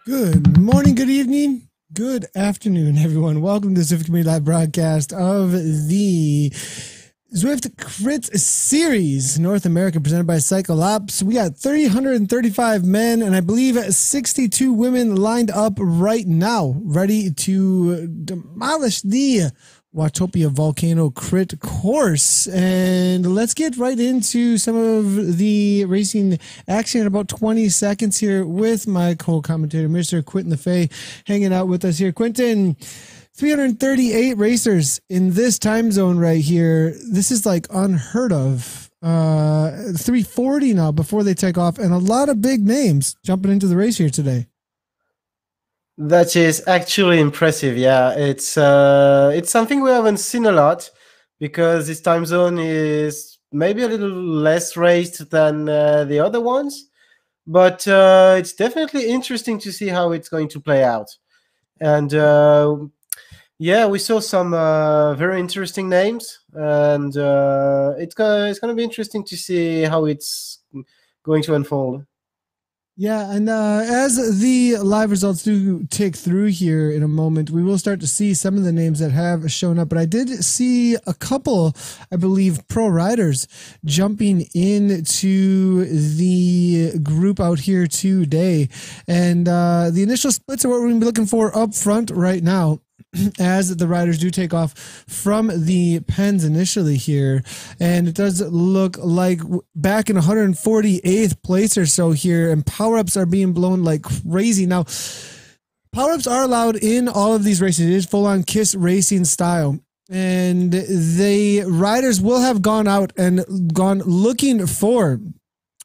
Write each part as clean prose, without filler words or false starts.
Good morning, good evening, good afternoon, everyone. Welcome to the Zwift Community Live broadcast of the Zwift Crit Series North America presented by Cycleops. We got 335 men and I believe 62 women lined up right now, ready to demolish the Watopia Volcano Crit course. And let's get right into some of the racing action in about 20 seconds here with my co-commentator, Mr. Quentin LaFay, hanging out with us here. Quentin, 338 racers in this time zone right here. This is like unheard of. 340 now before they take off, and a lot of big names jumping into the race here today. That is actually impressive. Yeah, it's something we haven't seen a lot because this time zone is maybe a little less raced than the other ones, but it's definitely interesting to see how it's going to play out. And yeah, we saw some very interesting names, and it's going to be interesting to see how it's going to unfold. Yeah, and as the live results do tick through here in a moment, we will start to see some of the names that have shown up. But I did see a couple, I believe, pro riders jumping into the group out here today. And the initial splits are what we're going to be looking for up front right now, as the riders do take off from the pens initially here. And it does look like back in 148th place or so here, and power-ups are being blown like crazy. Now, power-ups are allowed in all of these races. It is full-on KISS racing style. And the riders will have gone out and gone looking for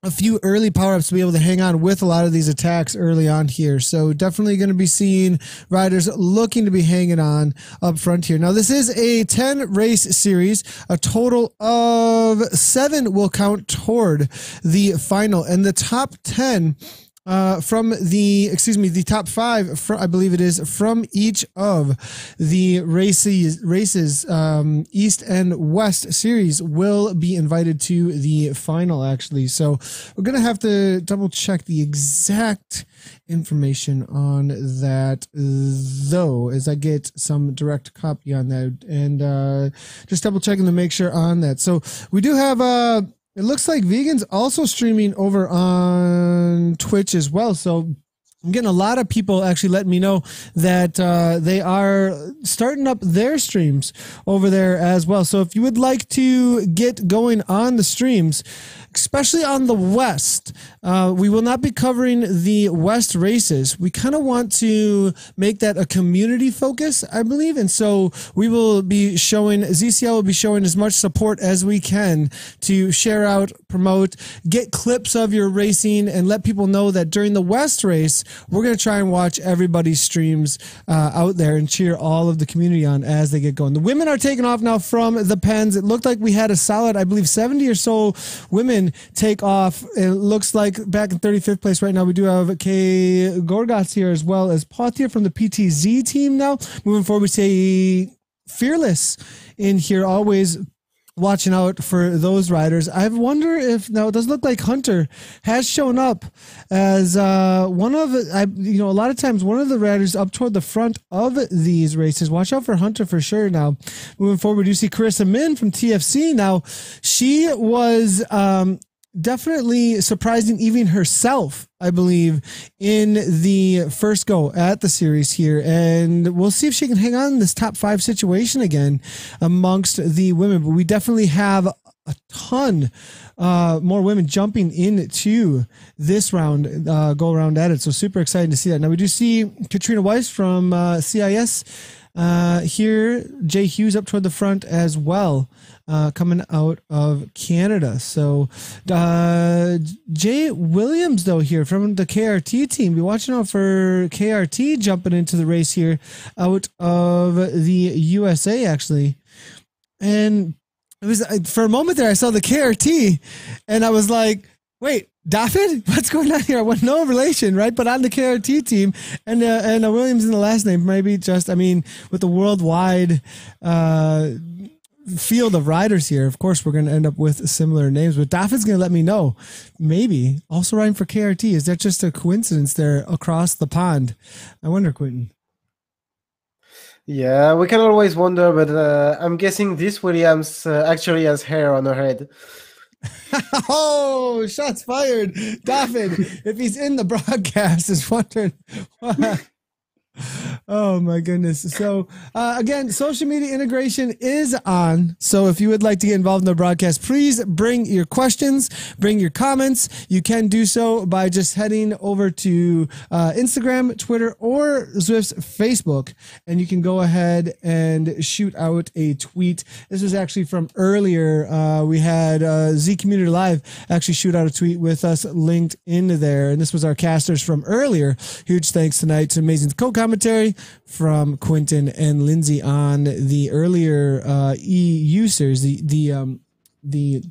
a few early power-ups to be able to hang on with a lot of these attacks early on here. So definitely going to be seeing riders looking to be hanging on up front here. Now, this is a 10 race series. A total of 7 will count toward the final, and the top 10 from the top 5, I believe it is, from each of the races, East and West series will be invited to the final, actually. So we're going to have to double check the exact information on that, though, as I get some direct copy on that, and just double checking to make sure on that. So we do have it looks like Vegan's also streaming over on Twitch as well. So I'm getting a lot of people actually letting me know that they are starting up their streams over there as well. So if you would like to get going on the streams, especially on the West, we will not be covering the West races. We kind of want to make that a community focus, I believe. And so we will be showing, ZCL will be showing as much support as we can to share out, promote, get clips of your racing, and let people know that during the West race, we're going to try and watch everybody's streams out there and cheer all of the community on as they get going. The women are taking off now from the pens. It looked like we had a solid, I believe, 70 or so women take off. It looks like back in 35th place right now, we do have Kay Gorgatz here, as well as Potier from the PTZ team now. Moving forward, we say Fearless in here, always watching out for those riders. I wonder if, now it does look like Hunter has shown up as one of, a lot of times one of the riders up toward the front of these races. Watch out for Hunter for sure. Now, moving forward, we do see Carissa Min from TFC. Now, she was definitely surprising even herself, I believe, in the first go at the series here. And we'll see if she can hang on in this top 5 situation again amongst the women. But we definitely have a ton more women jumping into this round, go around at it. So super excited to see that. Now we do see Katrina Weiss from CIS here. Jay Hughes up toward the front as well, coming out of Canada. So Jay Williams, though, here from the KRT team. Be watching out for KRT jumping into the race here out of the USA, actually. And it was, for a moment there, I saw the KRT and I was like, wait, David, what's going on here? I want no relation, right? But on the KRT team, and Williams in the last name, maybe just, I mean, with the worldwide field of riders here. Of course, we're going to end up with similar names, but David's going to let me know. Maybe also riding for KRT. Is that just a coincidence there across the pond? I wonder, Quentin. Yeah, we can always wonder, but I'm guessing this Williams actually has hair on her head. Oh, shots fired. David, if he's in the broadcast, is wondering why. Oh my goodness. So again, social media integration is on. So if you would like to get involved in the broadcast, please bring your questions, bring your comments. You can do so by just heading over to Instagram, Twitter, or Zwift's Facebook, and you can go ahead and shoot out a tweet. This was actually from earlier. We had Z Community Live actually shoot out a tweet with us linked into there, and this was our casters from earlier. Huge thanks tonight to amazing co-commentary from Quentin and Lindsay on the earlier EU series, the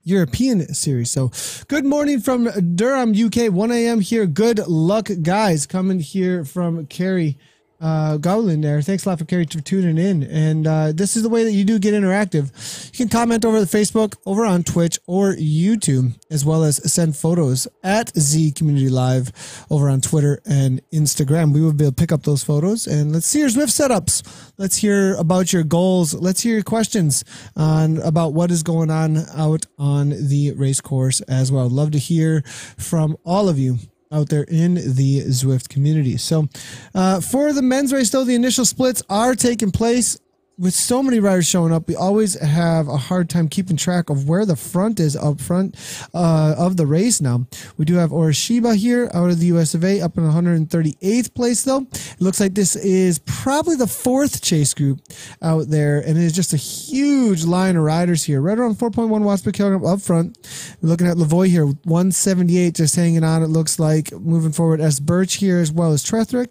European series. So good morning from Durham, UK, 1 a.m. here. Good luck, guys, coming here from Kerry Gowland there. Thanks a lot for Kerry for tuning in. And this is the way that you do get interactive. You can comment over the Facebook, over on Twitch or YouTube, as well as send photos at Z Community Live over on Twitter and Instagram. We will be able to pick up those photos, and let's see your Zwift setups. Let's hear about your goals. Let's hear your questions on about what is going on out on the race course as well. Love to hear from all of you out there in the Zwift community. So for the men's race, though, the initial splits are taking place. With so many riders showing up, we always have a hard time keeping track of where the front is up front of the race now. We do have Oroshiba here out of the US of A up in 138th place, though. It looks like this is probably the fourth chase group out there, and it is just a huge line of riders here. Right around 4.1 watts per kilogram up front. We're looking at Lavoie here, 178 just hanging on, it looks like. Moving forward, S. Birch here as well as Tretherick.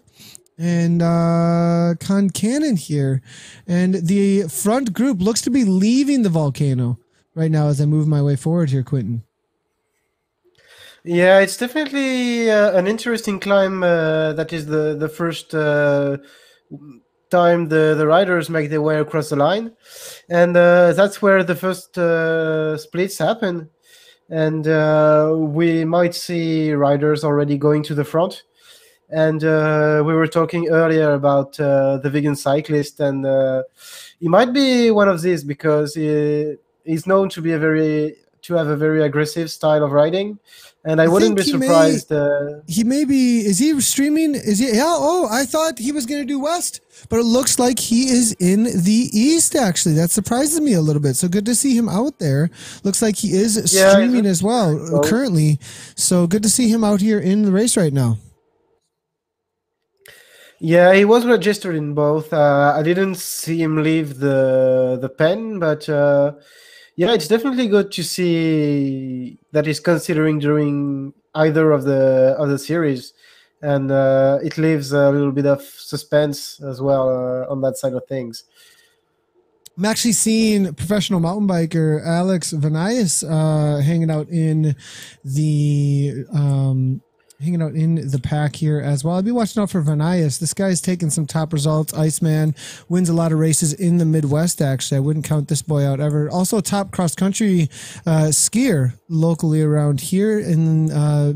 And Concannon here, and the front group looks to be leaving the volcano right now as I move my way forward here, Quentin. Yeah, it's definitely an interesting climb. That is the first time the riders make their way across the line, and that's where the first splits happen, and we might see riders already going to the front. And we were talking earlier about the vegan cyclist, and he might be one of these because he's known to be to have a very aggressive style of riding, and I wouldn't be surprised. He may be. Is he streaming? Is he? Yeah. Oh, I thought he was going to do West, but it looks like he is in the East. Actually, that surprises me a little bit. So good to see him out there. Looks like he is streaming as well currently. So good to see him out here in the race right now. Yeah, he was registered in both. I didn't see him leave the pen, but yeah, it's definitely good to see that he's considering doing either of the series, and it leaves a little bit of suspense as well on that side of things. I'm actually seeing professional mountain biker Alex Vanias hanging out in the pack here as well. I'll be watching out for Vanias. This guy's taking some top results. Iceman wins a lot of races in the Midwest, actually. I wouldn't count this boy out ever. Also top cross-country skier locally around here in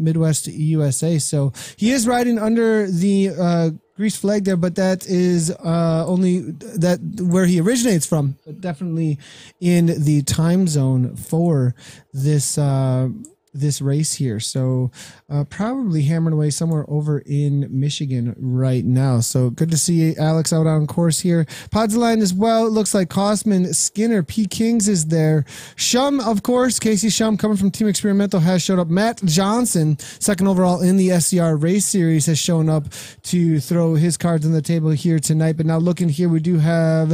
Midwest USA. So he is riding under the Greece flag there, but that is only that where he originates from, but definitely in the time zone for this this race here. So probably hammering away somewhere over in Michigan right now. So good to see Alex out on course here. Pods line as well. It looks like Cosman, Skinner, P. Kings is there. Shum, of course, Casey Shum coming from Team Experimental has showed up. Matt Johnson, second overall in the SCR race series, has shown up to throw his cards on the table here tonight. But now looking here, we do have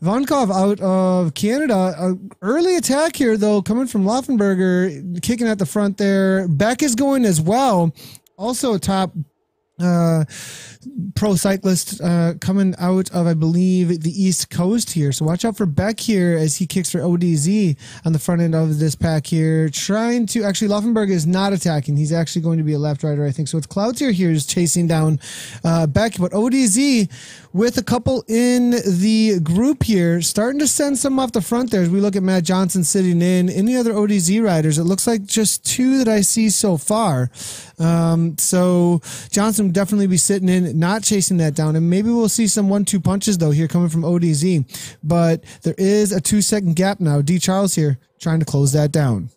Vonkov out of Canada. Early attack here, though, coming from Laufenberger, kicking at the front there. Beck is going as well. Also top pro cyclist coming out of, I believe, the East Coast here. So watch out for Beck here as he kicks for ODZ on the front end of this pack here. Trying to, actually, Laufenberg is not attacking. He's actually going to be a left rider, I think. So it's Cloutier here is chasing down Beck. But ODZ with a couple in the group here, starting to send some off the front there as we look at Matt Johnson sitting in. Any other ODZ riders? It looks like just two that I see so far. So Johnson will definitely be sitting in, not chasing that down. And maybe we'll see some 1-2 punches, though, here coming from ODZ. But there is a 2-second gap now. D. Charles here trying to close that down.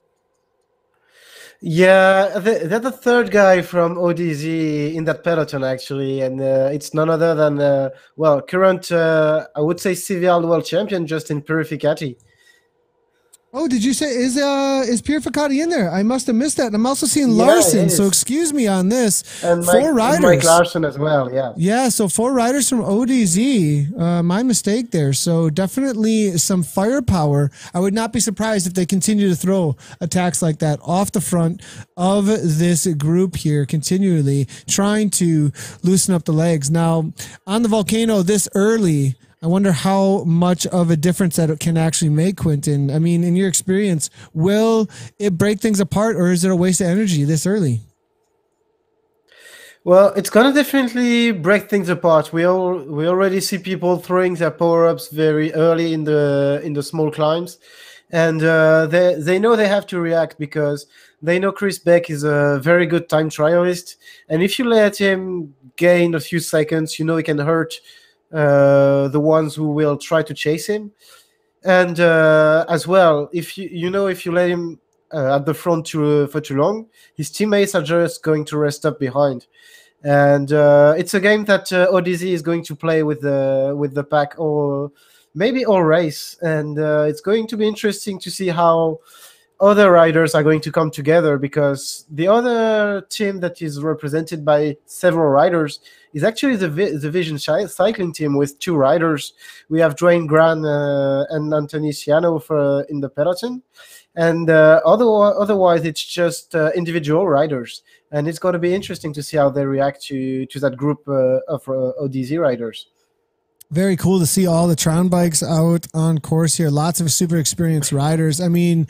Yeah, they're the third guy from ODZ in that peloton, actually. And it's none other than, current, I would say, CVL world champion, Justin Purificati. Oh, did you say is Pierre Ficati in there? I must have missed that. And I'm also seeing Larson, so excuse me on this. And four riders. And Mike Larson as well, yeah. Yeah, so 4 riders from ODZ. My mistake there. So definitely some firepower. I would not be surprised if they continue to throw attacks like that off the front of this group here, continually trying to loosen up the legs. Now, on the Volcano this early, I wonder how much of a difference that it can actually make, Quentin. I mean, in your experience, will it break things apart, or is it a waste of energy this early? Well, it's gonna definitely break things apart. We already see people throwing their power-ups very early in the small climbs, and they know they have to react because they know Chris Beck is a very good time trialist, and if you let him gain a few seconds, you know he can hurt the ones who will try to chase him. And as well, if you let him at the front for too long, his teammates are just going to rest up behind. And it's a game that ODZ is going to play with the pack, or maybe all race. And it's going to be interesting to see how other riders are going to come together, because the other team that is represented by several riders is actually the Vision cycling team with 2 riders. We have Dwayne Gran and Anthony Ciano in the peloton, and otherwise it's just individual riders, and it's going to be interesting to see how they react to that group of ODZ riders. Very cool to see all the Tron bikes out on course here. Lots of super experienced riders. I mean,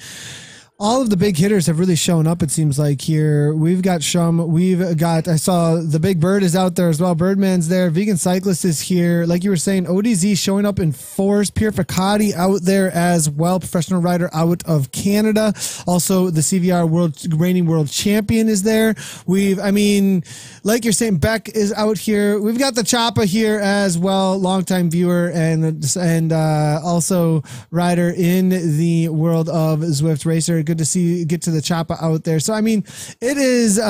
all of the big hitters have really shown up, it seems like, here. We've got Shum. I saw the Big Bird is out there as well. Birdman's there. Vegan Cyclist is here. Like you were saying, ODZ showing up in force. Pierre Ficati out there as well. Professional rider out of Canada. Also, the CVR reigning world champion is there. Like you're saying, Beck is out here. We've got the Choppa here as well. Longtime viewer and also rider in the world of Zwift Racer. Good to get to the Choppa out there. So, I mean, it is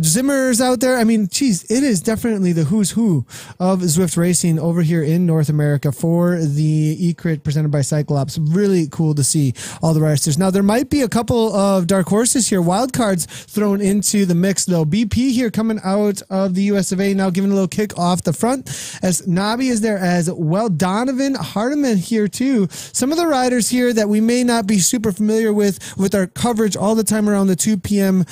Zimmer's out there. I mean, geez, it is definitely the who's who of Zwift racing over here in North America for the E-Crit presented by Cycleops. Really cool to see all the racers. Now, there might be a couple of dark horses here, wild cards thrown into the mix, though. BP here coming out of the US of A, now giving a little kick off the front, as Nabi is there as well. Donovan Hardiman here, too. Some of the riders here that we may not be super familiar with our coverage all the time around the 2 p.m.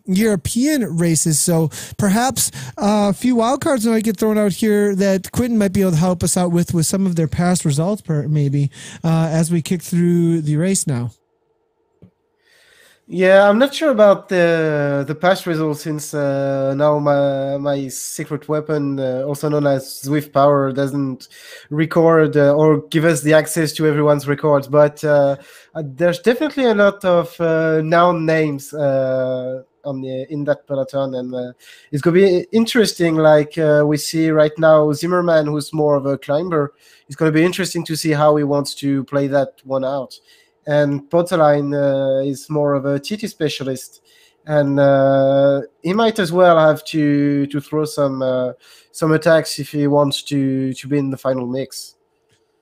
European races. So perhaps a few wild cards might get thrown out here that Quentin might be able to help us out with some of their past results, maybe, as we kick through the race now. Yeah, I'm not sure about the past results, since now my secret weapon, also known as Zwift Power, doesn't record or give us the access to everyone's records. But there's definitely a lot of known names in that peloton, and it's going to be interesting. Like we see right now, Zimmerman, who's more of a climber, it's going to be interesting to see how he wants to play that one out. And Potterline is more of a TT specialist, and he might as well have to throw some attacks if he wants to be in the final mix.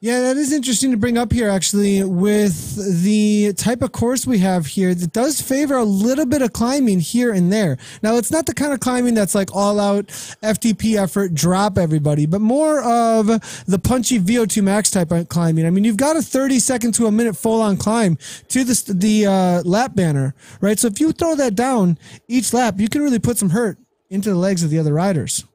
Yeah, that is interesting to bring up here, actually, with the type of course we have here that does favor a little bit of climbing here and there. Now, it's not the kind of climbing that's like all-out FTP effort, drop everybody, but more of the punchy VO2 max type of climbing. I mean, you've got a 30-second to a minute full-on climb to the lap banner, right? So if you throw that down each lap, you can really put some hurt into the legs of the other riders.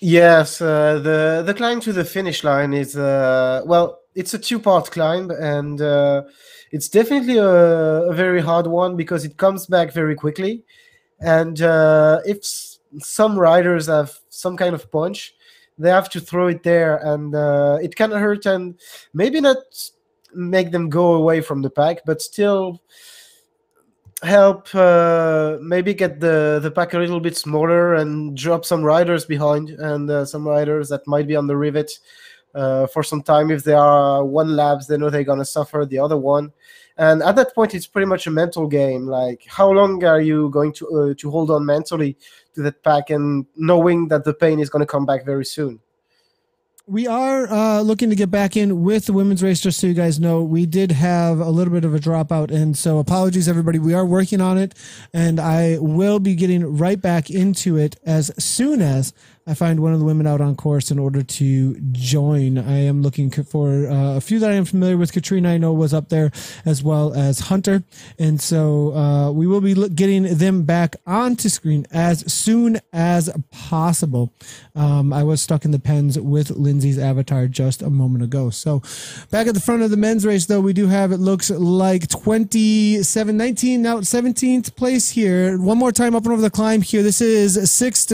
Yes, the climb to the finish line is well, it's a two-part climb, and it's definitely a very hard one because it comes back very quickly. And if some riders have some kind of punch, they have to throw it there, and it can hurt and maybe not make them go away from the pack, but still help maybe get the pack a little bit smaller and drop some riders behind, and some riders that might be on the rivet for some time. If they are one laps, they know they're gonna suffer the other one, and at that point, it's pretty much a mental game. Like, how long are you going to hold on mentally to that pack, and knowing that the pain is going to come back very soon? We are looking to get back in with the women's race. Just so you guys know, we did have a little bit of a dropout, and so apologies, everybody. We are working on it, and I will be getting right back into it as soon as I find one of the women out on course in order to join. I am looking for a few that I am familiar with. Katrina, I know, was up there, as well as Hunter. And so we will be getting them back onto screen as soon as possible. I was stuck in the pens with Lindsay's avatar just a moment ago. So back at the front of the men's race, though, we do have, it looks like 19, now 17th place here. One more time up and over the climb here. This is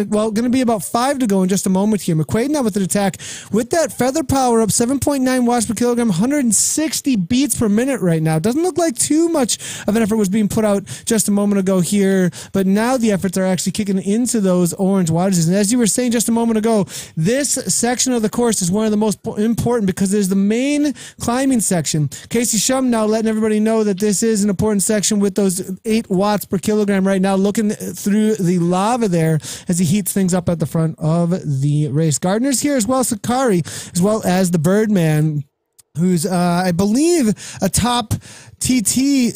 going to be about 5 to go in just a moment here. McQuaid now with an attack with that feather power up, 7.9 watts per kilogram, 160 beats per minute right now. Doesn't look like too much of an effort was being put out just a moment ago here, but now the efforts are actually kicking into those orange wattages. And as you were saying just a moment ago, this section of the course is one of the most important because it is the main climbing section. Casey Shum now letting everybody know that this is an important section with those 8 watts per kilogram right now, looking through the lava there as he heats things up at the front of the race. Gardner's here as well, Sakari, as well as the Birdman, who's I believe a top TT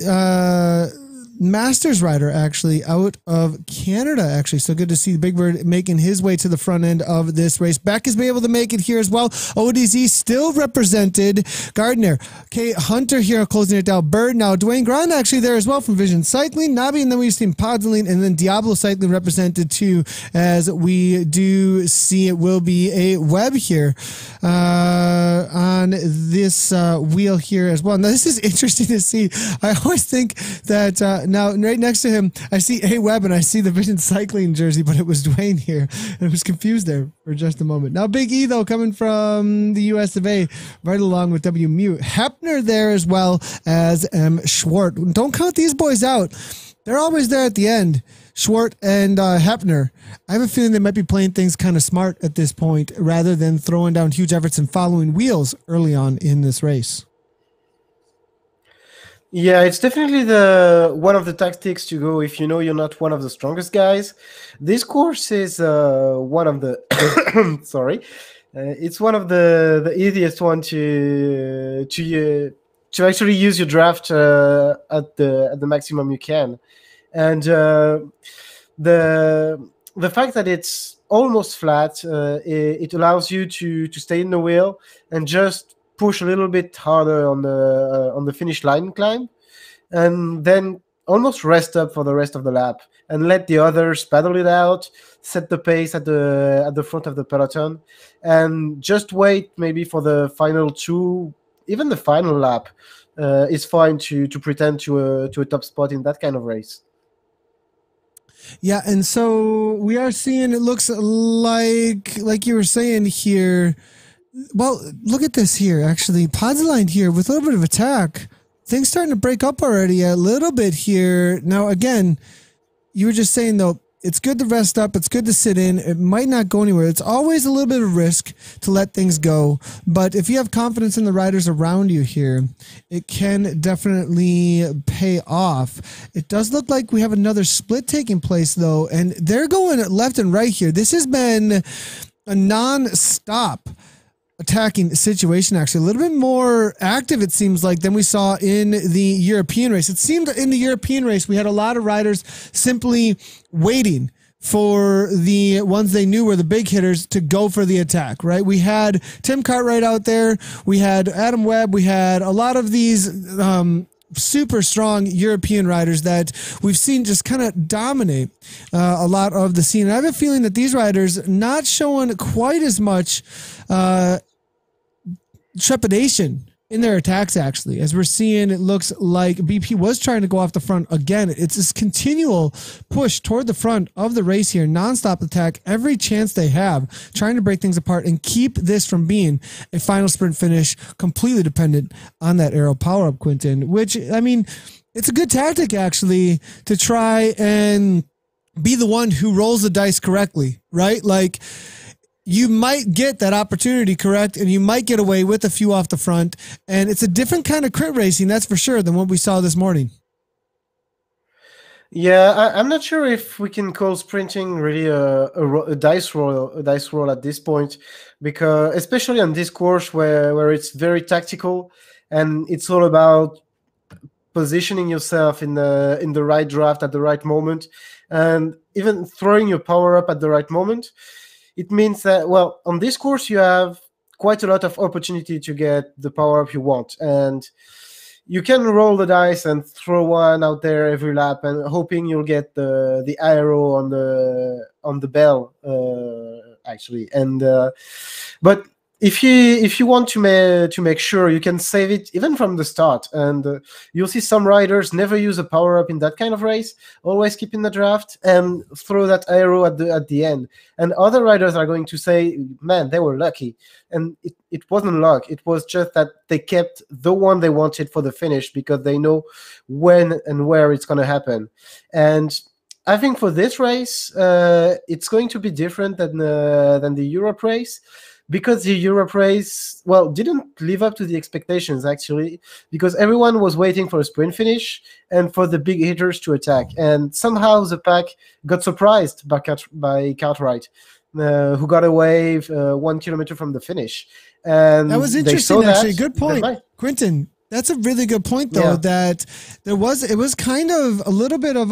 Masters rider, actually, out of Canada, actually. So good to see Big Bird making his way to the front end of this race. Beck has been able to make it here as well. ODZ still represented. Gardner, okay, Hunter here closing it down. Bird now. Dwayne Grant actually there as well from Vision Cycling. Nabi, and then we've seen Podling, and then Diablo Cycling represented too, as we do see it will be a Webb here on this wheel here as well. Now, this is interesting to see. I always think that now right next to him, I see A Webb and I see the Vision Cycling jersey, but it was Dwayne here. And I was confused there for just a moment. Now, Big E, though, coming from the US of A, right along with W Mute. Hepner there as well as M. Schwartz. Don't count these boys out. They're always there at the end. Schwartz and Hepner. I have a feeling they might be playing things kind of smart at this point rather than throwing down huge efforts and following wheels early on in this race. Yeah, it's definitely the one of the tactics to go if you know you're not one of the strongest guys. This course is one of the sorry, it's one of the easiest one to actually use your draft at the maximum you can, and the fact that it's almost flat, it allows you to stay in the wheel and just push a little bit harder on the finish line climb, and then almost rest up for the rest of the lap and let the others paddle it out, set the pace at the front of the peloton, and just wait maybe for the final 2, even the final lap is fine to pretend to a top spot in that kind of race. Yeah, and so we are seeing, it looks like you were saying here. Well, look at this here, actually. Podline here with a little bit of attack. Things starting to break up already a little bit here. Now, again, you were just saying, though, it's good to rest up. It's good to sit in. It might not go anywhere. It's always a little bit of risk to let things go. But if you have confidence in the riders around you here, it can definitely pay off. It does look like we have another split taking place, though, and they're going left and right here. This has been a non-stop attacking situation, actually a little bit more active, it seems like, than we saw in the European race. It seemed that in the European race we had a lot of riders simply waiting for the ones they knew were the big hitters to go for the attack, right? We had Tim Cartwright out there, we had Adam Webb, we had a lot of these super strong European riders that we've seen just kind of dominate a lot of the scene. And I have a feeling that these riders not showing quite as much trepidation in their attacks, actually. As we're seeing, it looks like BP was trying to go off the front again. It's this continual push toward the front of the race here, nonstop attack every chance they have, trying to break things apart and keep this from being a final sprint finish completely dependent on that aero power-up, Quentin, which, I mean, it's a good tactic, actually, to try and be the one who rolls the dice correctly, right? Like, you might get that opportunity correct, and you might get away with a few off the front. And it's a different kind of crit racing, that's for sure, than what we saw this morning. Yeah, I'm not sure if we can call sprinting really a dice roll at this point, because especially on this course where it's very tactical and it's all about positioning yourself in the right draft at the right moment, and even throwing your power up at the right moment. It means that, well, on this course, you have quite a lot of opportunity to get the power-up you want. And you can roll the dice and throw one out there every lap and hoping you'll get the arrow on the bell, actually. And but if you want to make sure, you can save it even from the start. And you'll see some riders never use a power up in that kind of race, always keep in the draft and throw that arrow at the end. And other riders are going to say, man, they were lucky. And it wasn't luck. It was just that they kept the one they wanted for the finish because they know when and where it's going to happen. And I think for this race, it's going to be different than the Europe race. Because the Europe race, well, didn't live up to the expectations, actually, because everyone was waiting for a sprint finish and for the big hitters to attack. And somehow the pack got surprised by Cartwright, who got away 1 kilometer from the finish. And that was interesting, actually. Good point, Quentin. That's a really good point, though, that it was kind of a little bit of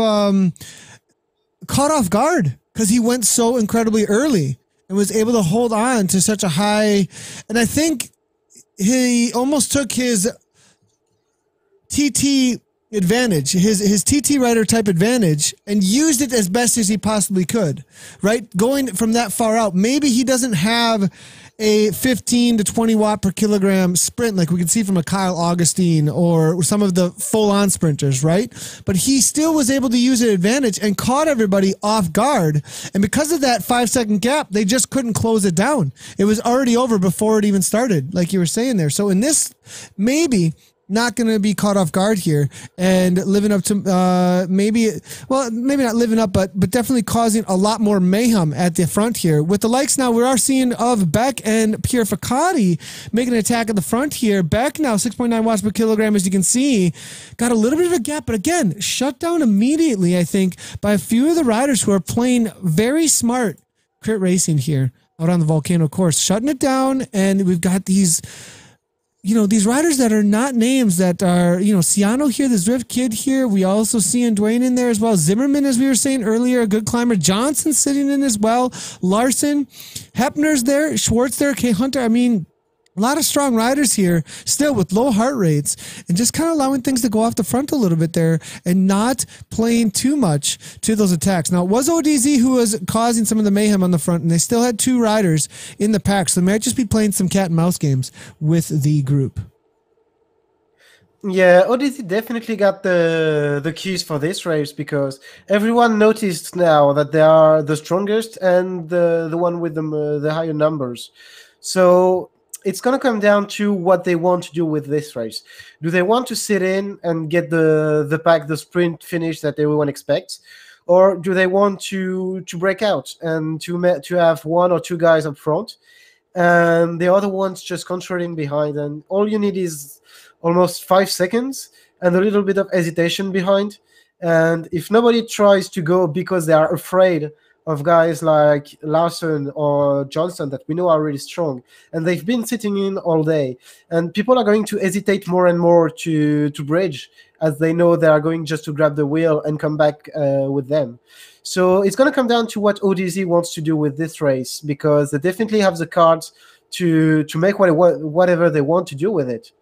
caught off guard because he went so incredibly early and was able to hold on to such a high. And I think he almost took his TT advantage, his TT rider type advantage, and used it as best as he possibly could, right? Going from that far out, maybe he doesn't have a 15 to 20 watt per kilogram sprint like we can see from a Kyle Augustine or some of the full-on sprinters, right? But he still was able to use an advantage and caught everybody off guard. And because of that 5-second gap, they just couldn't close it down. It was already over before it even started, like you were saying there. So in this, maybe not going to be caught off guard here and living up to maybe not living up, but definitely causing a lot more mayhem at the front here. With the likes now we are seeing of Beck and Pierre Ficati making an attack at the front here. Beck now 6.9 watts per kilogram, as you can see, got a little bit of a gap, but again, shut down immediately, I think, by a few of the riders who are playing very smart crit racing here out on the Volcano course, shutting it down. And we've got these riders that are not names that are, Ciano here, the Zwift kid here. We also see Dwayne in there as well. Zimmerman, as we were saying earlier, a good climber. Johnson sitting in as well. Larson, Hepner's there. Schwartz there. K. Hunter. I mean, a lot of strong riders here still with low heart rates and just kind of allowing things to go off the front a little bit there and not playing too much to those attacks. Now, it was ODZ who was causing some of the mayhem on the front, and they still had 2 riders in the pack, so they might just be playing some cat and mouse games with the group. Yeah, ODZ definitely got the keys for this race because everyone noticed now that they are the strongest and the one with the higher numbers. So it's going to come down to what they want to do with this race. Do they want to sit in and get the pack, the sprint finish that everyone expects? Or do they want to break out and to have 1 or 2 guys up front and the other ones just controlling behind? And all you need is almost 5 seconds and a little bit of hesitation behind. And if nobody tries to go because they are afraid of guys like Larson or Johnson that we know are really strong, and they've been sitting in all day, and people are going to hesitate more and more to bridge as they know they are going just to grab the wheel and come back with them. So it's going to come down to what ODZ wants to do with this race, because they definitely have the cards to make whatever they want to do with it.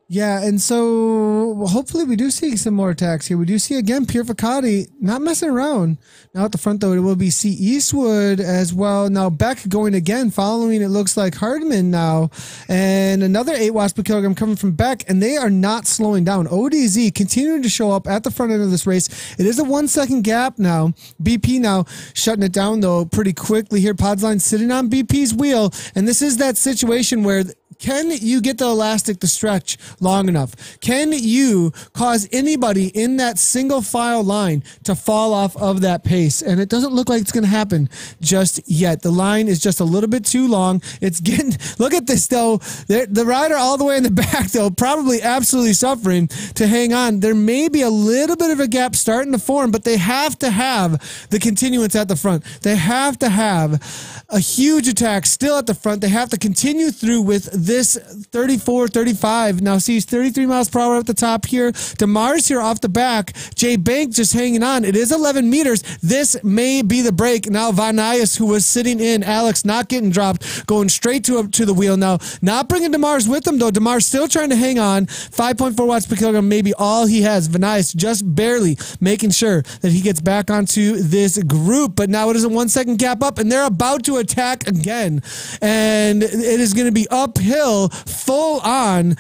Yeah, and so hopefully we do see some more attacks here. We do see again Pierre Ficati not messing around. Now at the front though, it will be C. Eastwood as well. Now Beck going again, following it looks like Hardman now, and another 8 watts per kilogram coming from Beck, and they are not slowing down. ODZ continuing to show up at the front end of this race. It is a 1 second gap now. BP now shutting it down though pretty quickly here. Podsline sitting on BP's wheel, and this is that situation where can you get the elastic to stretch long enough? Can you cause anybody in that single file line to fall off of that pace? And it doesn't look like it's going to happen just yet. The line is just a little bit too long. It's getting, look at this though. The rider all the way in the back though, probably absolutely suffering to hang on. There may be a little bit of a gap starting to form, but they have to have the continuance at the front. They have to have a huge attack still at the front. They have to continue through with this 34, 35. Now sees 33 miles per hour at the top here. DeMars here off the back. Jay Bank just hanging on. It is 11 meters. This may be the break. Now Van Nuys, who was sitting in, Alex not getting dropped, going straight to the wheel now. Not bringing DeMars with him though. DeMars still trying to hang on. 5.4 watts per kilogram, maybe all he has. Van Nuys just barely making sure that he gets back onto this group. But now it is a 1 second gap up, and they're about to attack again. And it is going to be uphill, full on,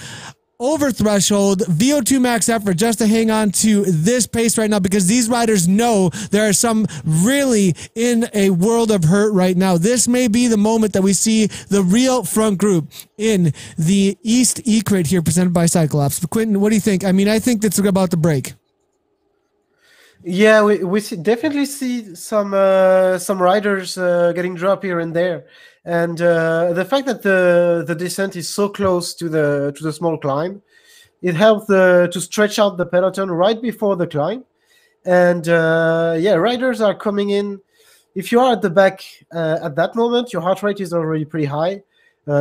over threshold, VO2 max effort just to hang on to this pace right now, because these riders know there are some really in a world of hurt right now. This may be the moment that we see the real front group in the East E-Crit here presented by Cycleops. But Quentin, what do you think? I mean, I think that's about to break. Yeah, we definitely see some riders getting dropped here and there, and the fact that the descent is so close to the small climb, it helps to stretch out the peloton right before the climb, and yeah, riders are coming in. If you are at the back at that moment, your heart rate is already pretty high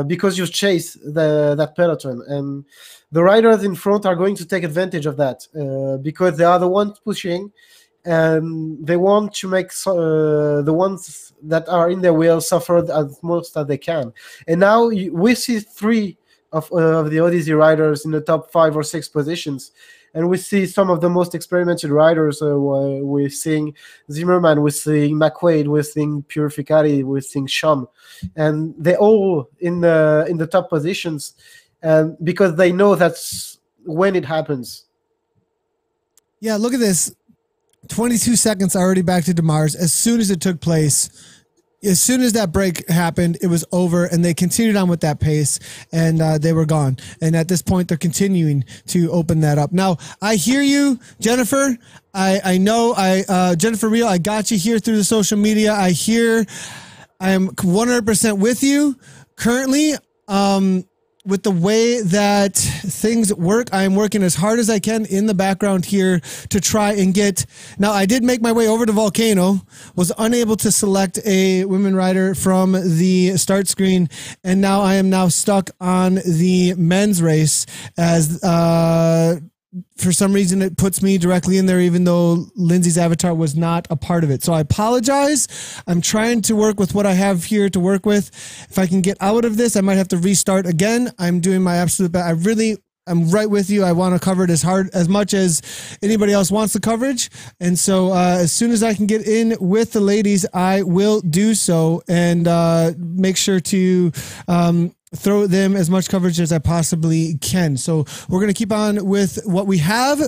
because you chase that peloton, and the riders in front are going to take advantage of that because they are the ones pushing, and they want to make the ones that are in their wheel suffer as most as they can. And now we see 3 of the Odyssey riders in the top 5 or 6 positions, and we see some of the most experimented riders. We're seeing Zimmerman, we're seeing McQuaid, we're seeing Pierre Ficati, we're seeing Shum, and they're all in the top positions, and because they know that's when it happens. Yeah, look at this. 22 seconds already back to DeMars. As soon as it took place, as soon as that break happened, it was over, and they continued on with that pace, and they were gone. And at this point, they're continuing to open that up. Now, I hear you, Jennifer. I know, Jennifer Real, I got you here through the social media. I am 100% with you currently. With the way that things work, I am working as hard as I can in the background here to try and get. Now, I did make my way over to Volcano, was unable to select a women rider from the start screen, and now I am now stuck on the men's race as for some reason it puts me directly in there, even though Lindsay's avatar was not a part of it. So I apologize. I'm trying to work with what I have here to work with. If I can get out of this, I might have to restart again. I'm doing my absolute best. I'm right with you. I want to cover it as much as anybody else wants the coverage. And so as soon as I can get in with the ladies, I will do so, and make sure to throw them as much coverage as I possibly can. So we're going to keep on with what we have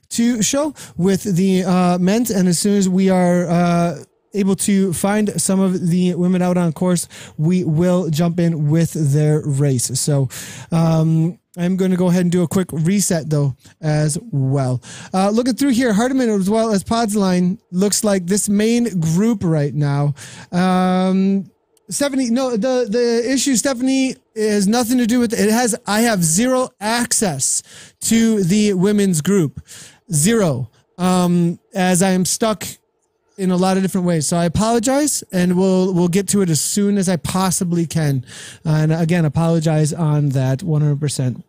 to show with the men's. And as soon as we are able to find some of the women out on course, we will jump in with their race. So I'm going to go ahead and do a quick reset though as well. Looking through here, Hardiman as well as Podsline looks like this main group right now. Stephanie, no, the issue, Stephanie, has nothing to do with it. I have zero access to the women's group. Zero. As I am stuck in a lot of different ways. So I apologize, and we'll get to it as soon as I possibly can. And again, apologize on that 100%.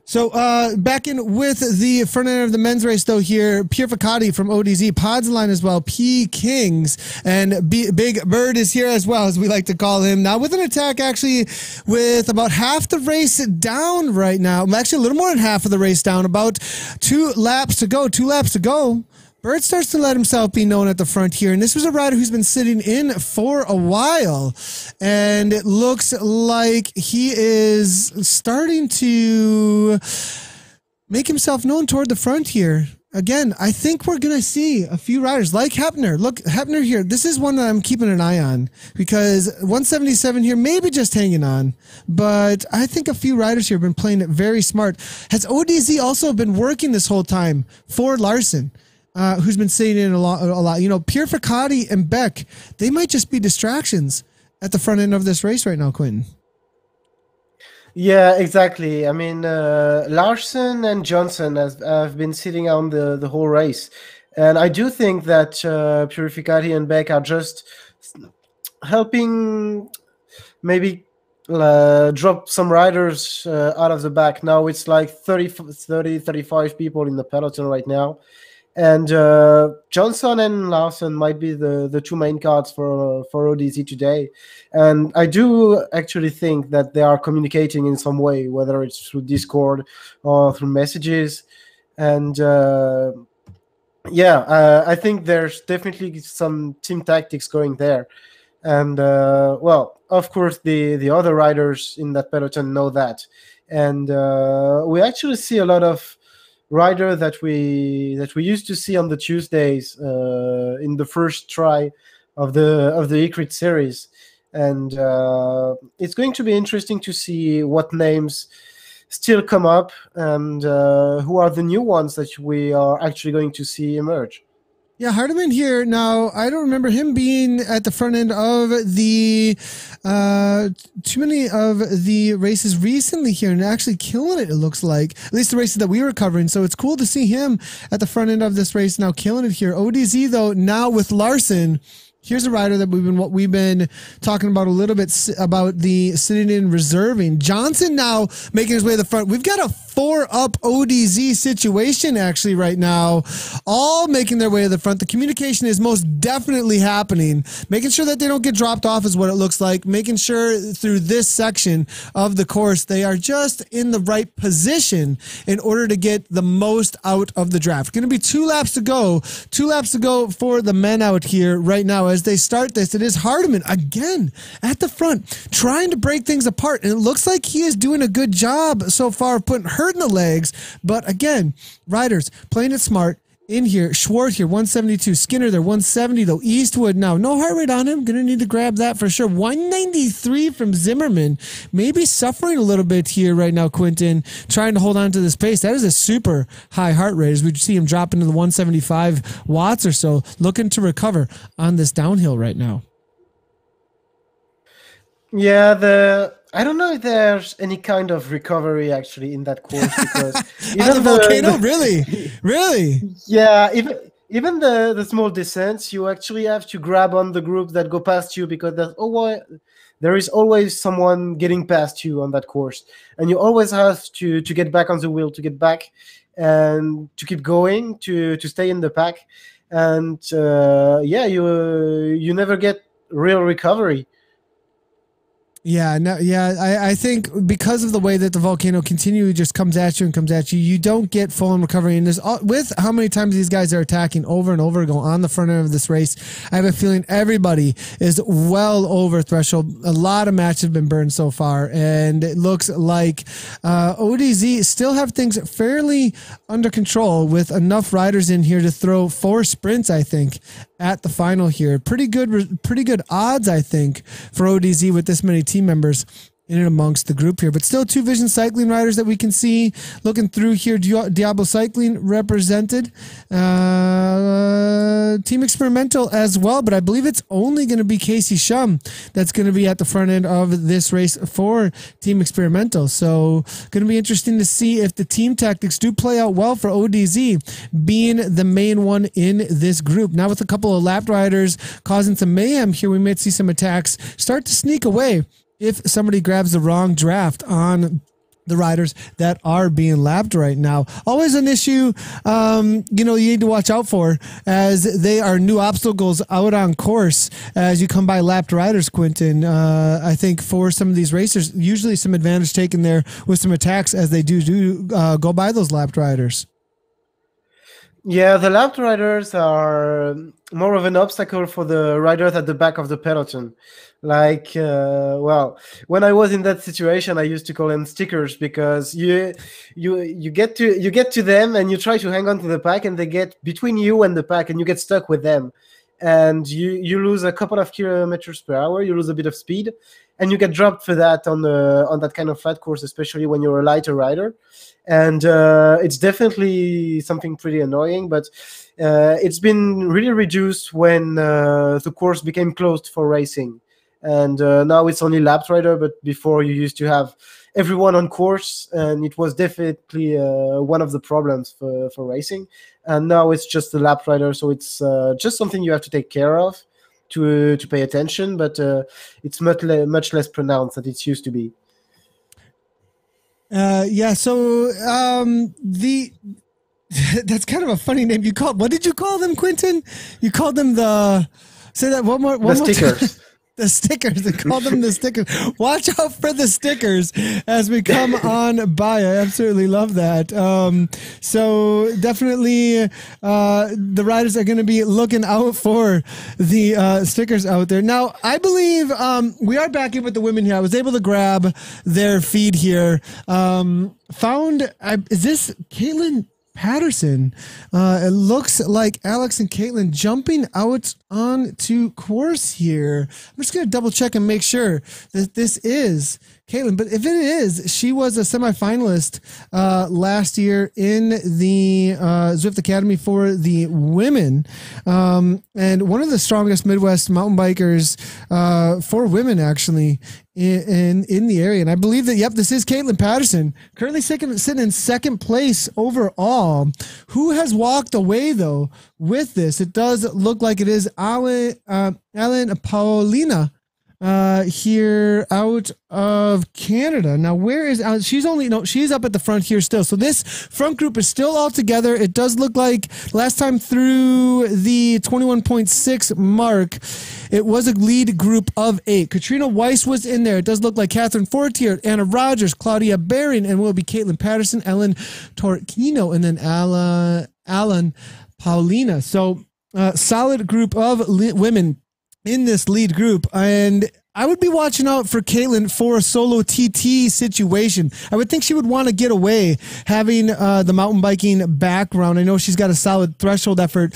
So back in with the front end of the men's race, though, here, Pierre Ficati from ODZ, Pods line as well, P Kings, and Big Bird is here as well, as we like to call him. Now with an attack, actually, with about half the race down right now, actually a little more than half of the race down, about 2 laps to go. Bird starts to let himself be known at the front here, and this was a rider who's been sitting in for a while, and it looks like he is starting to make himself known toward the front here. Again, I think we're going to see a few riders like Hepner. Look, Hepner here. This is one that I'm keeping an eye on because 177 here, maybe just hanging on. But I think a few riders here have been playing it very smart. Has ODZ also been working this whole time for Larson? Who's been sitting in a lot. You know, Pierre Ficati and Beck, they might just be distractions at the front end of this race right now, Quentin. Yeah, exactly. I mean, Larson and Johnson have been sitting on the whole race. And I do think that Pierre Ficati and Beck are just helping maybe drop some riders out of the back. Now it's like 35 people in the peloton right now. And Johnson and Larson might be the 2 main cards for ODZ today. And I do actually think that they are communicating in some way, whether it's through Discord or through messages. And I think there's definitely some team tactics going there. And well, of course, the other riders in that peloton know that. And we actually see a lot of rider that we used to see on the Tuesdays in the first try of the Ecrit series, and it's going to be interesting to see what names still come up and who are the new ones that we are actually going to see emerge. Yeah, Hardiman here. Now, I don't remember him being at the front end of the too many of the races recently here and actually killing it, it looks like. At least the races that we were covering. So it's cool to see him at the front end of this race now killing it here. ODZ, though, now with Larson, here's a rider that we've been talking about a little bit about the sitting in reserving. Johnson now making his way to the front. We've got a 4-up ODZ situation actually right now, all making their way to the front. The communication is most definitely happening. Making sure that they don't get dropped off is what it looks like. Making sure through this section of the course they are just in the right position in order to get the most out of the draft. Going to be 2 laps to go. 2 laps to go for the men out here right now as they start this. It is Hardiman again at the front trying to break things apart, and it looks like he is doing a good job so far of putting hurt in the legs. But again, riders playing it smart in here. Schwartz here, 172. Skinner there, 170 though. Eastwood now, no heart rate on him. Gonna need to grab that for sure. 193 from Zimmerman. Maybe suffering a little bit here right now, Quentin, trying to hold on to this pace. That is a super high heart rate as we see him drop into the 175 watts or so, looking to recover on this downhill right now. Yeah, I don't know if there's any kind of recovery actually in that course because even the volcano, really, yeah, even the small descents, you actually have to grab on the groups that go past you because there is always someone getting past you on that course, and you always have to get back on the wheel, to get back and to keep going, to stay in the pack, and you never get real recovery. Yeah, no, yeah. I think because of the way that the volcano continually just comes at you, you don't get full on recovery. And there's with how many times these guys are attacking over and over, going on the front end of this race, I have a feeling everybody is well over threshold. A lot of matches have been burned so far, and it looks like ODZ still have things fairly under control with enough riders in here to throw 4 sprints, I think, at the final here. Pretty good odds, I think, for ODZ with this many team members in and amongst the group here, but still 2 Vision Cycling riders that we can see looking through here. Diablo Cycling represented, Team Experimental as well, but I believe it's only going to be Casey Shum that's going to be at the front end of this race for Team Experimental. So going to be interesting to see if the team tactics do play out well for ODZ being the main one in this group. Now with a couple of lap riders causing some mayhem here, we might see some attacks start to sneak away if somebody grabs the wrong draft on the riders that are being lapped right now. Always an issue, you need to watch out for, as they are new obstacles out on course as you come by lapped riders, Quentin. I think for some of these racers, usually some advantage taken there with some attacks as they do go by those lapped riders. Yeah, the lapped riders are more of an obstacle for the riders at the back of the peloton. Like, when I was in that situation, I used to call them stickers, because you get to them and you try to hang on to the pack, and they get between you and the pack, and you get stuck with them, and you lose a couple of kilometers per hour. You lose a bit of speed, and you get dropped for that on that kind of flat course, especially when you're a lighter rider. And it's definitely something pretty annoying, but it's been really reduced when the course became closed for racing. And now it's only lapped rider, but before you used to have everyone on course, and it was definitely one of the problems for racing. And now it's just the lapped rider, so it's just something you have to take care of to pay attention, but it's much less pronounced than it used to be. So that's kind of a funny name. What did you call them, Quentin? You called them say that one more stickers. The stickers. They call them the stickers. Watch out for the stickers as we come on by. I absolutely love that. So definitely the riders are going to be looking out for the stickers out there. Now, I believe we are back in with the women here. I was able to grab their feed here. Is this Caitlin Patterson? It looks like Alex and Caitlin jumping out onto course here. I'm just going to double check and make sure that this is Caitlin, but if it is, she was a semifinalist last year in the Zwift Academy for the women, and one of the strongest Midwest mountain bikers for women, actually, in the area. And I believe that, yep, this is Caitlin Patterson, currently sitting in second place overall. Who has walked away, though, with this? It does look like it is Alan Paulina here out of Canada. Now, where is she's up at the front here still. So this front group is still all together. It does look like last time through the 21.6 mark, it was a lead group of 8. Katrina Weiss was in there. It does look like Catherine Fortier, Anna Rogers, Claudia Baring, and will be Caitlin Patterson, Ellen Torquino, and then Alan Paulina. So solid group of women in this lead group, and I would be watching out for Caitlin for a solo TT situation. I would think she would want to get away, having the mountain biking background. I know she's got a solid threshold effort,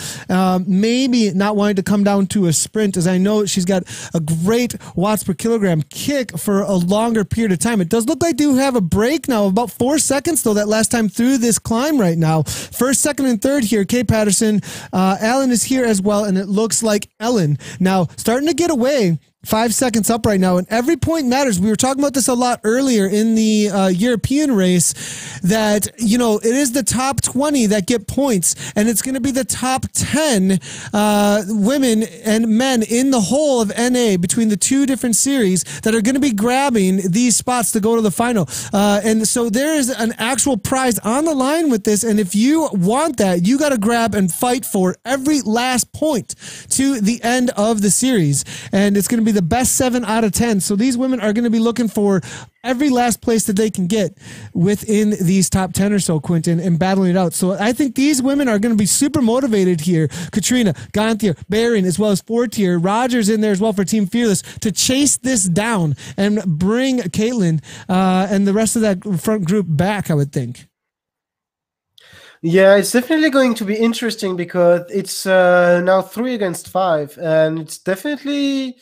maybe not wanting to come down to a sprint, as I know she's got a great watts per kilogram kick for a longer period of time. It does look like they do have a break now of about 4 seconds, though, that last time through this climb right now. First, second, and third here, Kay Patterson. Alan is here as well, and it looks like Ellen now starting to get away. 5 seconds up right now, and every point matters. We were talking about this a lot earlier in the European race, that, it is the top 20 that get points, and it's going to be the top 10 women and men in the whole of NA between the two different series that are going to be grabbing these spots to go to the final. And so there is an actual prize on the line with this, and if you want that, you got to grab and fight for every last point to the end of the series, and it's going to be the best 7 out of 10. So these women are going to be looking for every last place that they can get within these top 10 or so, Quentin, and battling it out. So I think these women are going to be super motivated here. Katrina, Gonthier, Baring, as well as Fortier, Rogers in there as well for Team Fearless, to chase this down and bring Caitlin and the rest of that front group back, I would think. Yeah, it's definitely going to be interesting, because it's now 3 against 5, and it's definitely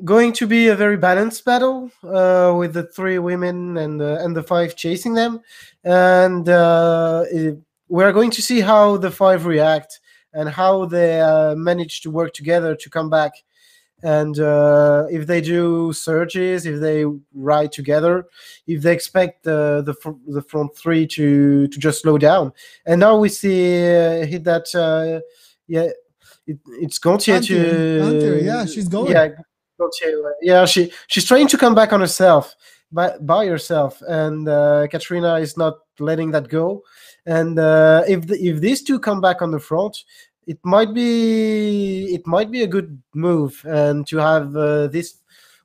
going to be a very balanced battle with the 3 women and the 5 chasing them. And we're going to see how the 5 react and how they manage to work together to come back. And if they do surges, if they ride together, if they expect the front 3 to just slow down. And now we see that it's Gonthier to... yeah, she's going. Yeah, she's trying to come back on herself. by herself, and Katrina is not letting that go. And if these two come back on the front, it might be a good move, and to have this,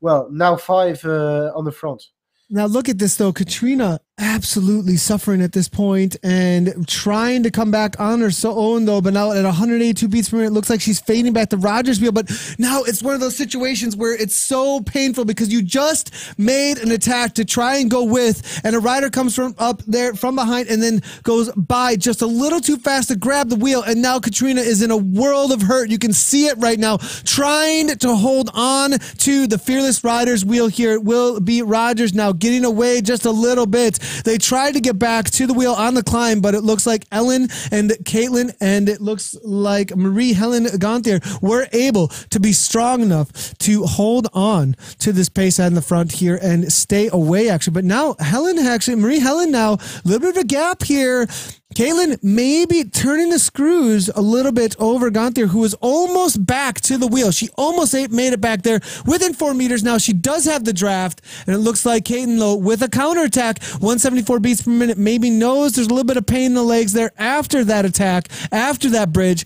well, now five on the front. Now look at this though, Katrina absolutely suffering at this point and trying to come back on her own though, but now at 182 beats per minute, it looks like she's fading back the Rogers wheel. But now it's one of those situations where it's so painful because you just made an attack to try and go with, and a rider comes from up there from behind and then goes by just a little too fast to grab the wheel, and now Katrina is in a world of hurt. You can see it right now, trying to hold on to the Fearless Riders wheel here. It will be Rogers now getting away just a little bit. They tried to get back to the wheel on the climb, but it looks like Ellen and Caitlin, and it looks like Marie-Helen Gontier were able to be strong enough to hold on to this pace out in the front here and stay away, actually. But now Marie-Helen now, a little bit of a gap here. Caitlin maybe turning the screws a little bit over Gontier, who was almost back to the wheel. She almost made it back there within 4 meters. Now she does have the draft, and it looks like Caitlin, though, with a counterattack, 174 beats per minute, maybe knows there's a little bit of pain in the legs there after that attack, after that bridge.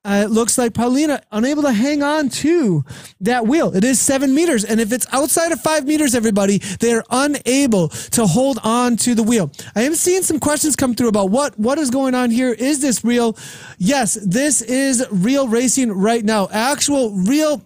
It looks like Paulina unable to hang on to that wheel. It is 7 meters, and if it's outside of 5 meters, everybody, they are unable to hold on to the wheel. I am seeing some questions come through about what is going on here. Is this real? Yes, this is real racing right now. Actual real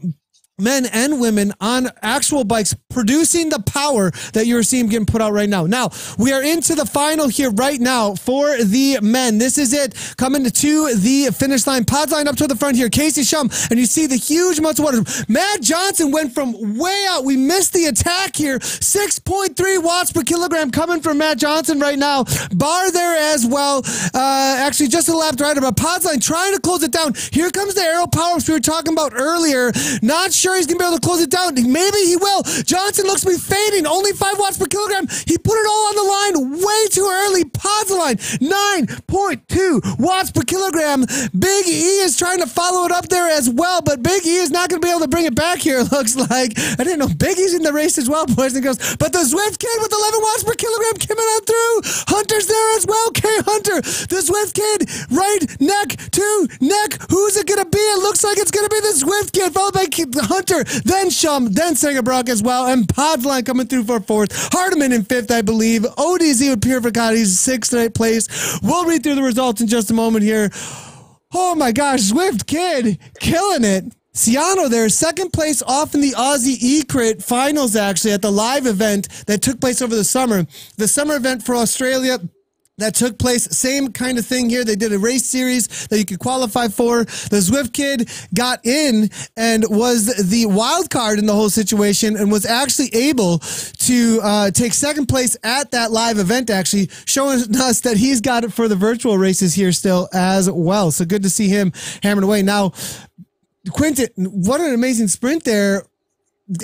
men and women on actual bikes producing the power that you're seeing getting put out right now. Now, we are into the final here right now for the men. This is it, coming to the finish line. Pods line up to the front here. Casey Shum, and you see the huge amounts of water. Matt Johnson went from way out. We missed the attack here. 6.3 watts per kilogram coming from Matt Johnson right now. Bar there as well. Actually, just a lap rider, but Pods line trying to close it down. Here comes the aero power-ups we were talking about earlier. Not sure he's going to be able to close it down. Maybe he will. Johnson looks to be fading. Only 5 watts per kilogram. He put it all on the line way too early. Pods line, 9.2 watts per kilogram. Big E is trying to follow it up there as well, but Big E is not going to be able to bring it back here, it looks like. I didn't know Big E's in the race as well, boys and girls. But the Zwift kid with 11 watts per kilogram coming out through. Hunter's there as well. K Hunter, the Zwift kid, right neck to neck. Who's it going to be? It looks like it's going to be the Zwift kid, followed by Hunter, then Shum, then Sangerbrock as well, and Podline coming through for 4th. Hardiman in 5th, I believe. ODZ with Pierre Ficati's 6th place. We'll read through the results in just a moment here. Oh my gosh, Zwift kid killing it. Ciano there, 2nd place off in the Aussie E-Crit finals, actually, at the live event that took place over the summer. The summer event for Australia that took place, same kind of thing here. They did a race series that you could qualify for. The Zwift kid got in and was the wild card in the whole situation and was actually able to take 2nd place at that live event, actually showing us that he's got it for the virtual races here still as well. So good to see him hammering away. Now, Quentin, what an amazing sprint there.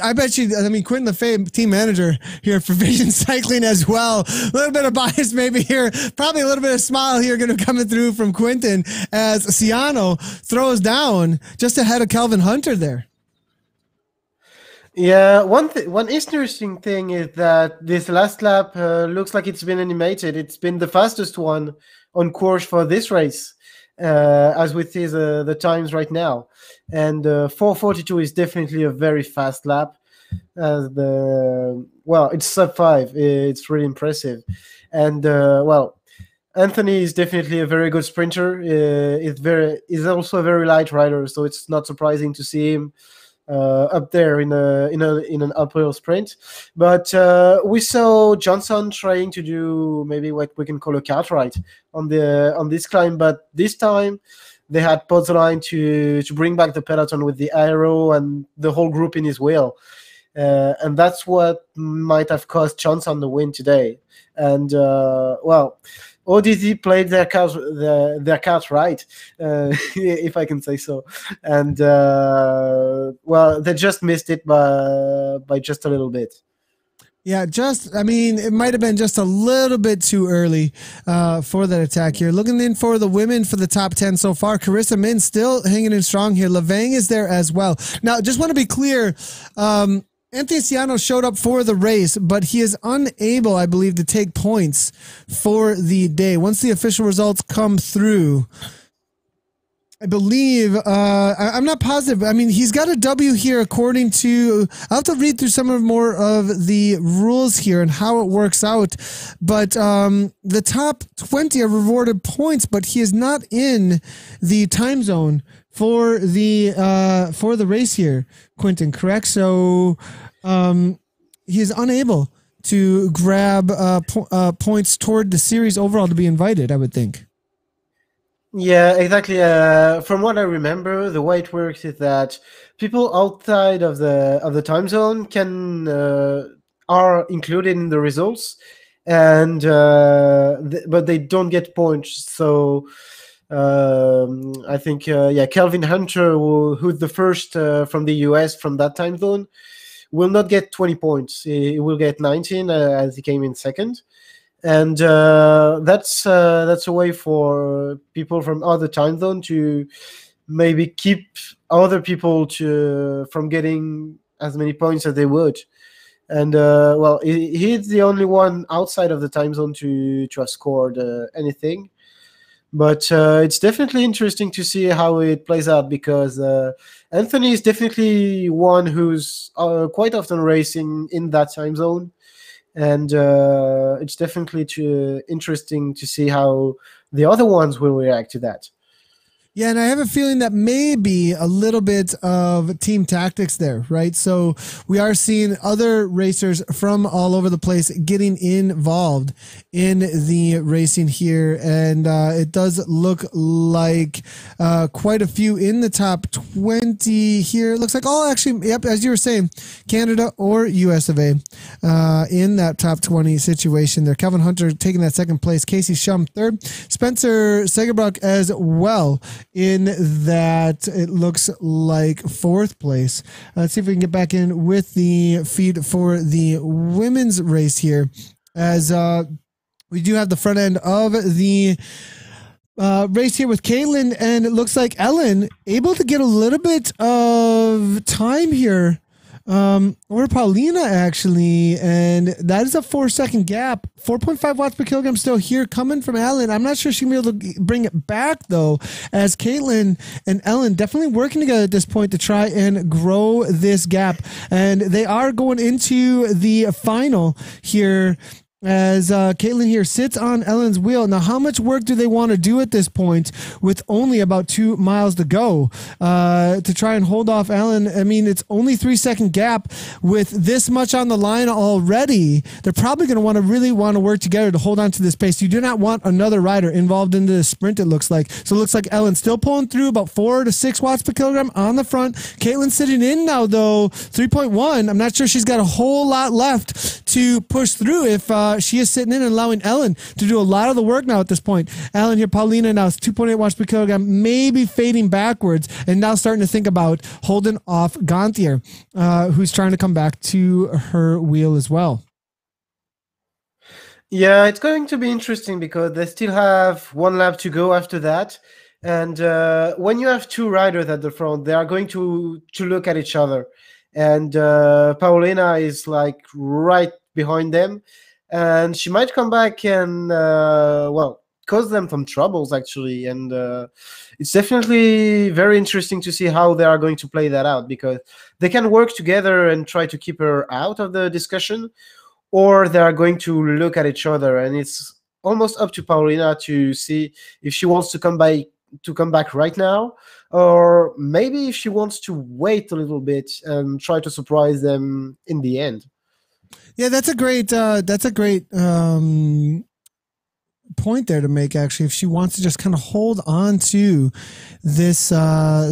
I bet you, Quentin Lefebvre, team manager here for Vision Cycling as well. A little bit of bias maybe here. Probably a little bit of smile here going to coming through from Quentin as Ciano throws down just ahead of Kelvin Hunter there. Yeah, one interesting thing is that this last lap looks like it's been animated. It's been the fastest one on course for this race, as we see the times right now. And 4:42 is definitely a very fast lap. It's sub 5. It's really impressive. And Anthony is definitely a very good sprinter. He's also a very light rider, so it's not surprising to see him up there in an uphill sprint. But we saw Johnson trying to do maybe what we can call a cartwright on this climb, but this time they had Podline to bring back the peloton with the aero and the whole group in his wheel. And that's what might have cost Johnson the win today. And, ODZ played their cards right, if I can say so. And, they just missed it by just a little bit. Yeah, it might have been just a little bit too early for that attack here. Looking in for the women for the top 10 so far. Carissa Min still hanging in strong here. Lavang is there as well. Now, just want to be clear, Anthony Ciano showed up for the race, but he is unable, I believe, to take points for the day. Once the official results come through, I believe, I'm not positive. I mean, he's got a W here according to, I'll have to read through some more of the rules here and how it works out. But the top 20 are rewarded points, but he is not in the time zone for the race here, Quentin, correct? So he is unable to grab points toward the series overall to be invited, I would think. Yeah, exactly. From what I remember, the way it works is that people outside of the time zone can are included in the results, and but they don't get points. So I think Calvin Hunter, who's the first from the US from that time zone, will not get 20 points. He will get 19 as he came in second. And that's a way for people from other time zone to maybe keep other people from getting as many points as they would. And he's the only one outside of the time zone to have scored anything. But it's definitely interesting to see how it plays out, because Anthony is definitely one who's quite often racing in that time zone. And it's definitely interesting to see how the other ones will react to that. Yeah, and I have a feeling that maybe a little bit of team tactics there, right? So we are seeing other racers from all over the place getting involved in the racing here, and it does look like quite a few in the top 20 here. It looks like all actually, yep, as you were saying, Canada or US of A in that top 20 situation there. Calvin Hunter taking that second place, Casey Shum third, Spencer Segerbrock as well in that, it looks like fourth place. Let's see if we can get back in with the feed for the women's race here, as we do have the front end of the race here with Caitlin, and it looks like Ellen able to get a little bit of time here, or Paulina actually, and that is a 4-second gap. 4.5 watts per kilogram still here coming from Ellen. I'm not sure she's gonna be able to bring it back though, as Caitlin and Ellen definitely working together at this point to try and grow this gap, and they are going into the final here, as Caitlin here sits on Ellen's wheel. Now, how much work do they want to do at this point with only about 2 miles to go to try and hold off Ellen? I mean, it's only 3-second gap with this much on the line already. They're probably going to really want to work together to hold on to this pace. You do not want another rider involved in the sprint, it looks like. So it looks like Ellen still pulling through about 4 to 6 watts per kilogram on the front. Caitlin sitting in now, though, 3.1. I'm not sure she's got a whole lot left to push through if she is sitting in and allowing Ellen to do a lot of the work now at this point. Ellen here, Paulina now is 2.8 watts per kilogram, maybe fading backwards, and now starting to think about holding off Gontier, who's trying to come back to her wheel as well. Yeah, it's going to be interesting because they still have 1 lap to go after that. And when you have 2 riders at the front, they are going to look at each other. And Paulina is like right behind them. And she might come back and, cause them some troubles, actually. And it's definitely very interesting to see how they are going to play that out, because they can work together and try to keep her out of the discussion, or they are going to look at each other. And it's almost up to Paulina to see if she wants to come back right now, or maybe if she wants to wait a little bit and try to surprise them in the end. Yeah, that's a great point there to make, actually. If she wants to just kind of hold on to this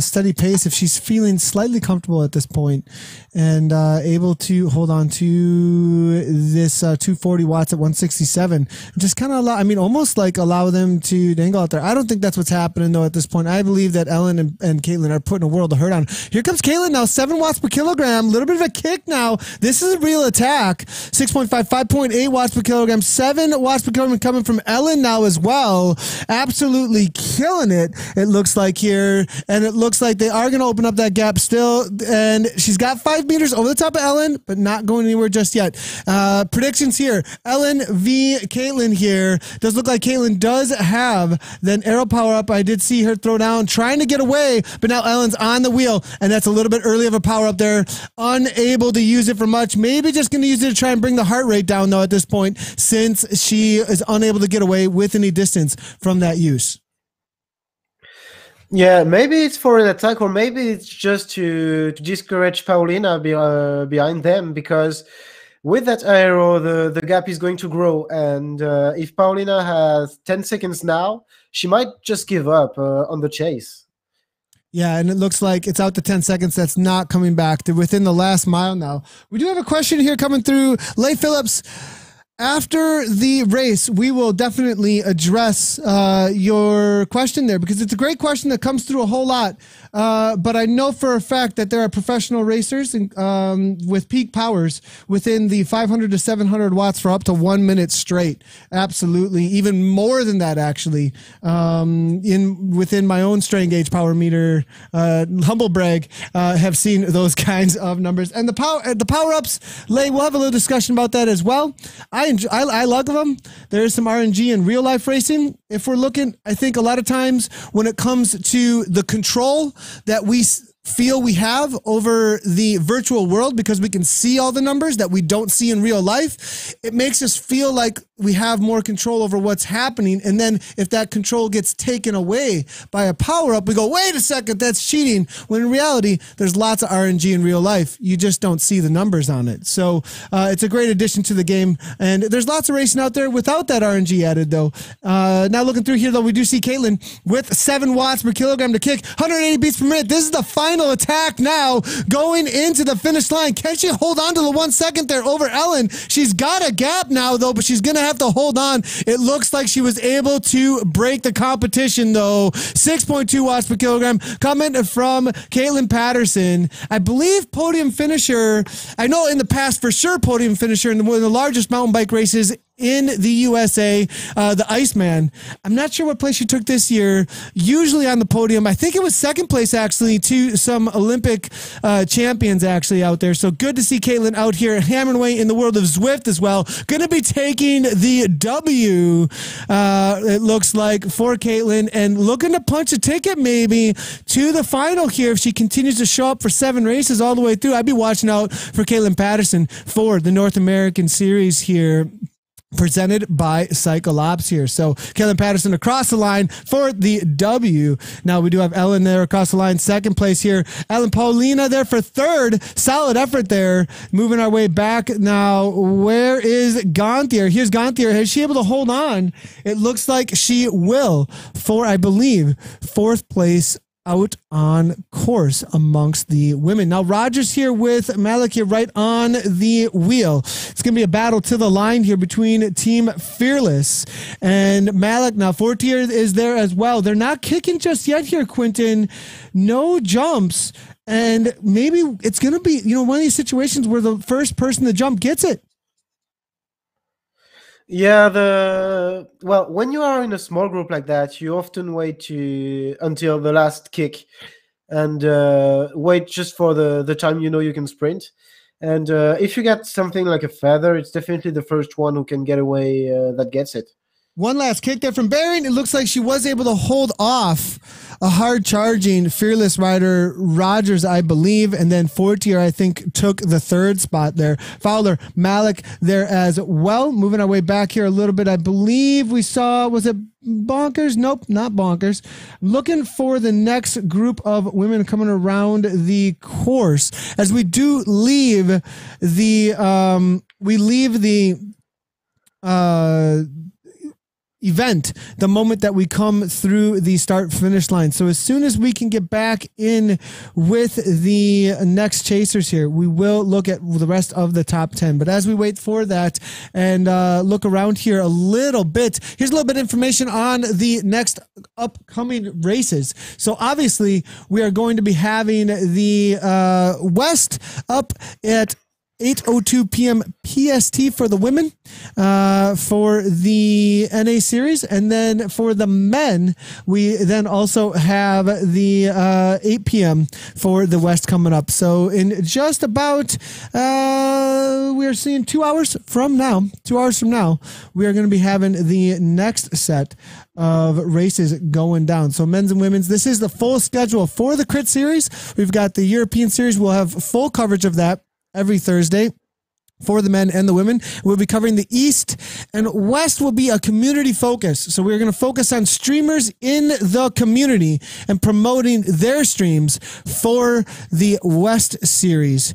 steady pace, if she's feeling slightly comfortable at this point and able to hold on to this 240 watts at 167, just kind of almost like allow them to dangle out there. I don't think that's what's happening though at this point. I believe that Ellen and Caitlin are putting a world of hurt on. Here comes Caitlin now, 7 watts per kilogram, a little bit of a kick now. This is a real attack. 6.5, 5.8 watts per kilogram, 7 watts per kilogram coming from Ellen. Ellen now as well, absolutely killing it, it looks like here. And it looks like they are going to open up that gap still. And she's got 5 meters over the top of Ellen, but not going anywhere just yet. Predictions here. Ellen v. Caitlin here. Does look like Caitlin does have then arrow power up. I did see her throw down, trying to get away, but now Ellen's on the wheel, and that's a little bit early of a power up there. Unable to use it for much. Maybe just going to use it to try and bring the heart rate down, though, at this point, since she is unable to get away with any distance from that use. Yeah, maybe it's for an attack, or maybe it's just to discourage Paulina behind them, because with that arrow, the gap is going to grow. And if Paulina has 10 seconds now, she might just give up on the chase. Yeah, and it looks like it's out to 10 seconds. That's not coming back. They're within the last mile now. We do have a question here coming through. Leigh Phillips, after the race, we will definitely address your question there, because it's a great question that comes through a whole lot. But I know for a fact that there are professional racers with peak powers within the 500 to 700 watts for up to 1 minute straight. Absolutely. Even more than that, actually. Within my own strain gauge power meter, humble brag, have seen those kinds of numbers. And the power ups, Leigh, we'll have a little discussion about that as well. I love them. There is some RNG in real life racing. If we're looking, I think a lot of times when it comes to the control that we feel we have over the virtual world, because we can see all the numbers that we don't see in real life, it makes us feel like we have more control over what's happening. And then if that control gets taken away by a power up, we go, wait a second, that's cheating. When in reality, there's lots of RNG in real life. You just don't see the numbers on it. So it's a great addition to the game. And there's lots of racing out there without that RNG added, though. Now looking through here, though, we do see Caitlin with 7 watts per kilogram to kick, 180 beats per minute. This is the final attack now, going into the finish line. Can she hold on to the 1 second there over Ellen? She's got a gap now, though, but she's going to have to hold on. It looks like she was able to break the competition, though. 6.2 watts per kilogram coming from Caitlin Patterson. I believe podium finisher. I know in the past for sure podium finisher in one of the largest mountain bike races in the USA, the Iceman. I'm not sure what place she took this year. Usually on the podium. I think it was second place, actually, to some Olympic champions actually out there. So good to see Caitlin out here hammering away in the world of Zwift as well. Going to be taking the W, it looks like, for Caitlin, and looking to punch a ticket maybe to the final here if she continues to show up for 7 races all the way through. I'd be watching out for Caitlin Patterson for the North American Series here, presented by Cycleops here. So Caitlin Patterson across the line for the W. Now we do have Ellen there across the line, second place here. Ellen Paulina there for third. Solid effort there. Moving our way back now. Where is Gonthier? Here's Gonthier. Is she able to hold on? It looks like she will for, I believe, 4th place out on course amongst the women. Now Rogers here with Malik here right on the wheel. It's going to be a battle to the line here between Team Fearless and Malik. Now Fortier is there as well. They're not kicking just yet here, Quentin. No jumps. And maybe it's going to be, one of these situations where the first person to jump gets it. Yeah, when you are in a small group like that, you often wait until the last kick and wait just for the time you can sprint. And if you get something like a feather, it's definitely the first one who can get away that gets it. One last kick there from Baron. It looks like she was able to hold off a hard charging Fearless rider, Rogers, I believe. And then Fortier, I think, took the 3rd spot there. Fowler, Malik there as well. Moving our way back here a little bit. I believe we saw, was it Bonkers? Nope, not Bonkers. Looking for the next group of women coming around the course as we do leave the, event the moment that we come through the start finish line. So as soon as we can get back in with the next chasers here, we will look at the rest of the top 10. But as we wait for that and look around here a little bit, here's a little bit of information on the next upcoming races. So obviously we are going to be having the West up at 8:02 p.m. PST for the women for the NA series. And then for the men, we then also have the 8 p.m. for the West coming up. So in just about, we are seeing 2 hours from now, we are going to be having the next set of races going down. So men's and women's, this is the full schedule for the Crit Series. We've got the European Series. We'll have full coverage of that every Thursday for the men and the women. We'll be covering the East, and West will be a community focus. So we're going to focus on streamers in the community and promoting their streams for the West series.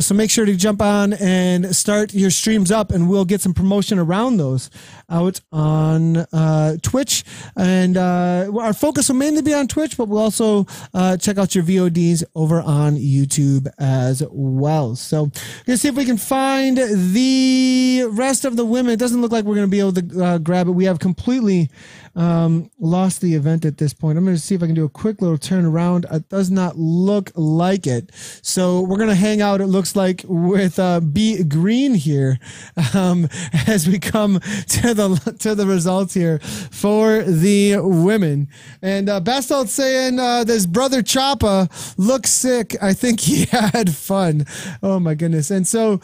So make sure to jump on and start your streams up, and we'll get some promotion around those out on Twitch. And our focus will mainly be on Twitch, but we'll also check out your VODs over on YouTube as well. So let's see if we can find the rest of the women. It doesn't look like we're going to be able to grab it. We have completely lost the event at this point. I'm going to see if I can do a quick little turnaround. It does not look like it. So we're going to hang out, it looks like, with B Green here as we come to the results here for the women. And Bastold's saying this brother Choppa looks sick. I think he had fun. Oh my goodness. And so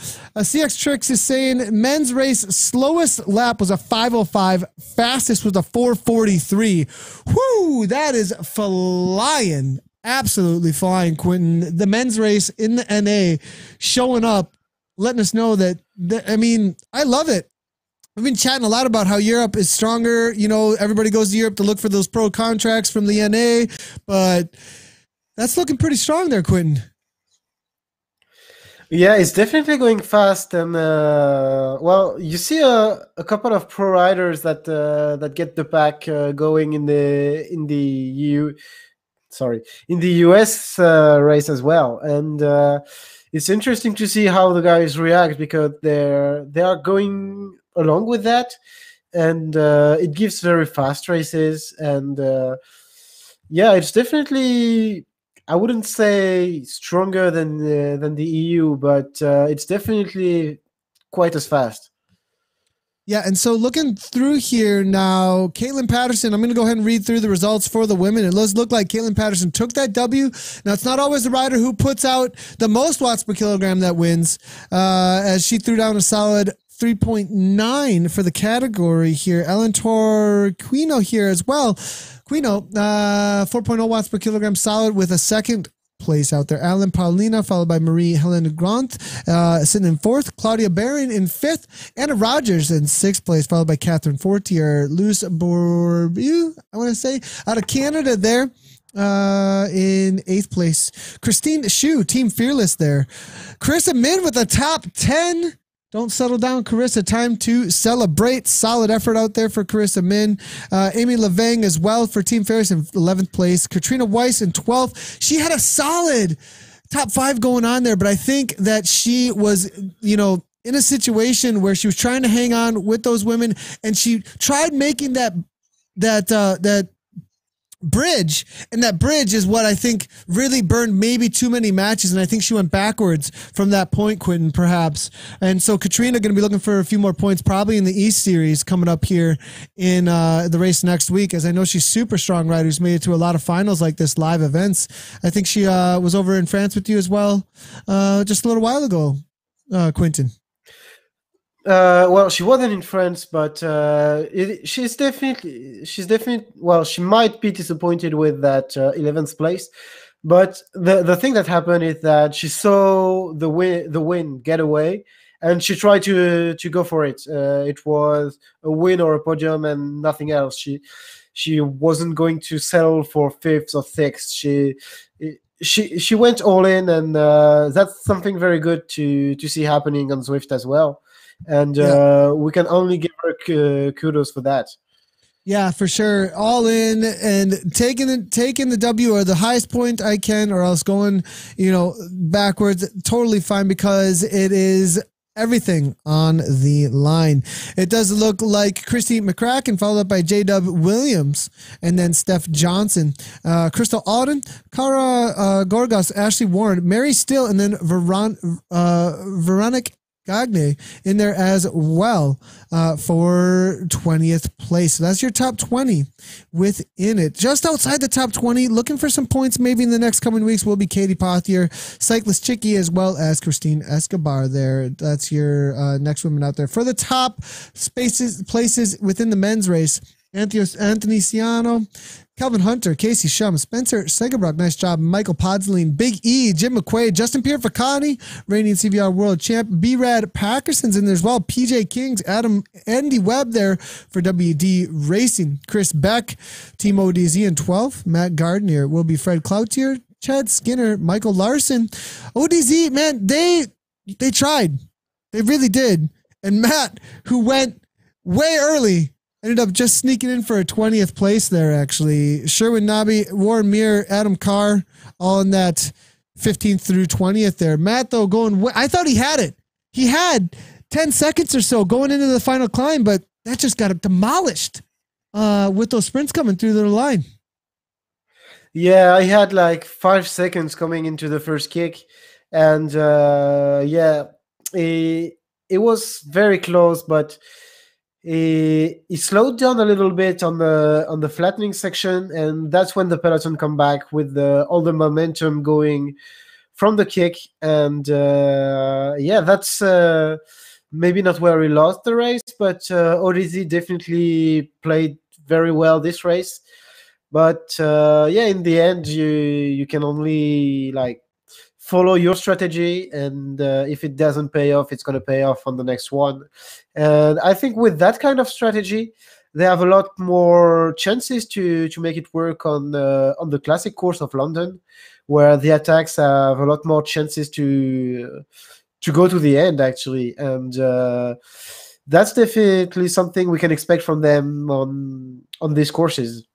CX Tricks is saying men's race slowest lap was a 5:05, fastest was a 4:43. Whoo, that is flying. Absolutely flying, Quentin. The men's race in the NA showing up, letting us know that I mean, I love it. We've been chatting a lot about how Europe is stronger. You know, everybody goes to Europe to look for those pro contracts from the NA, but that's looking pretty strong there, Quentin. Yeah, it's definitely going fast, and well, you see a couple of pro riders that get the pack going in the US race as well, and it's interesting to see how the guys react, because they are going along with that, and it gives very fast races, and yeah, it's definitely, I wouldn't say stronger than the EU, but it's definitely quite as fast. Yeah, and so looking through here now, Caitlin Patterson, I'm going to go ahead and read through the results for the women. It does look like Caitlin Patterson took that W. Now, it's not always the rider who puts out the most watts per kilogram that wins, as she threw down a solid 3.9 for the category here. Ellen Torquino here as well. Quino, 4.0 watts per kilogram solid with a second place out there. Alan Paulina, followed by Marie Helen Grant, sitting in fourth. Claudia Barron in fifth. Anna Rogers in sixth place, followed by Catherine Fortier. Luce Bourbeau, I want to say, out of Canada there. In eighth place. Christine Shu, Team Fearless there. Carissa Min with a top 10. Don't settle down, Carissa. Time to celebrate. Solid effort out there for Carissa Min. Amy Levang as well for Team Ferris in 11th place. Katrina Weiss in 12th. She had a solid top 5 going on there, but I think that she was, you know, in a situation where she was trying to hang on with those women, and she tried making that bridge, and that bridge is what I think really burned maybe too many matches, and I think she went backwards from that point, Quentin, perhaps. And so Katrina going to be looking for a few more points probably in the East Series coming up here in the race next week, as I know she's super strong rider who's made it to a lot of finals like this, live events. I think she was over in France with you as well just a little while ago, Quentin. Well, she wasn't in France, but she's definitely. Well, she might be disappointed with that 11th place, but the thing that happened is that she saw the win get away, and she tried to go for it. It was a win or a podium and nothing else. She wasn't going to settle for fifth or sixth. She went all in, and that's something very good to see happening on Zwift as well. And we can only give her kudos for that. Yeah, for sure. All in and taking the W or the highest point I can, or else going, backwards. Totally fine, because it is everything on the line. It does look like Christy McCracken, followed up by J-Dub Williams, and then Steph Johnson, Crystal Alden, Cara Gorgas, Ashley Warren, Mary Still, and then Veronique Gagne in there as well for 20th place. So that's your top 20 within it. Just outside the top 20, looking for some points maybe in the next coming weeks will be Katie Pothier, Cyclist Chicky, as well as Christine Escobar there. That's your next woman out there. For the top places within the men's race, Anthony Ciano, Calvin Hunter, Casey Shum, Spencer Segerbrock, nice job, Michael Podzeline, Big E, Jim McQuaid, Justin Pierre Ficani, reigning CVR World Champ, B-Rad Packerson's in there as well, PJ Kings, Andy Webb there for WD Racing, Chris Beck, Team ODZ in 12, Matt Gardner, will be Fred Cloutier, Chad Skinner, Michael Larson, ODZ, man, they tried, they really did, and Matt, who went way early, ended up just sneaking in for a 20th place there, actually. Sherwin Nabi, Warren Muir, Adam Carr, all in that 15th through 20th there. Matt, though, I thought he had it. He had 10 seconds or so going into the final climb, but that just got demolished with those sprints coming through the line. Yeah, I had like 5 seconds coming into the first kick. And it was very close, but he slowed down a little bit on the flattening section, and that's when the peloton come back with all the momentum going from the kick. And that's maybe not where he lost the race, but ODZ definitely played very well this race. But in the end, you can only follow your strategy, and if it doesn't pay off, it's going to pay off on the next one. And I think with that kind of strategy, they have a lot more chances to make it work on the classic course of London, where the attacks have a lot more chances to go to the end, actually. And that's definitely something we can expect from them on these courses.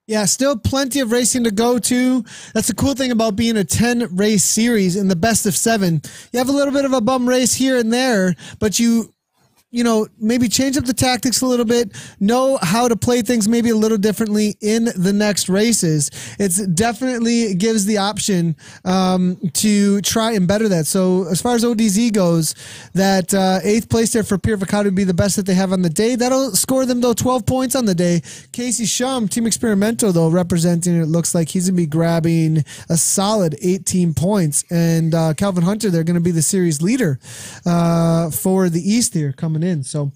Yeah, still plenty of racing to go to. That's the cool thing about being a 10-race series in the best of 7. You have a little bit of a bum race here and there, but you maybe change up the tactics a little bit, know how to play things maybe a little differently in the next races. It's definitely gives the option to try and better that. So as far as ODZ goes, that 8th place there for Pierre Ficani would be the best that they have on the day. That'll score them, though, 12 points on the day. Casey Shum, Team Experimento, though, representing it, looks like he's going to be grabbing a solid 18 points. And Calvin Hunter, they're going to be the series leader for the East here coming in. So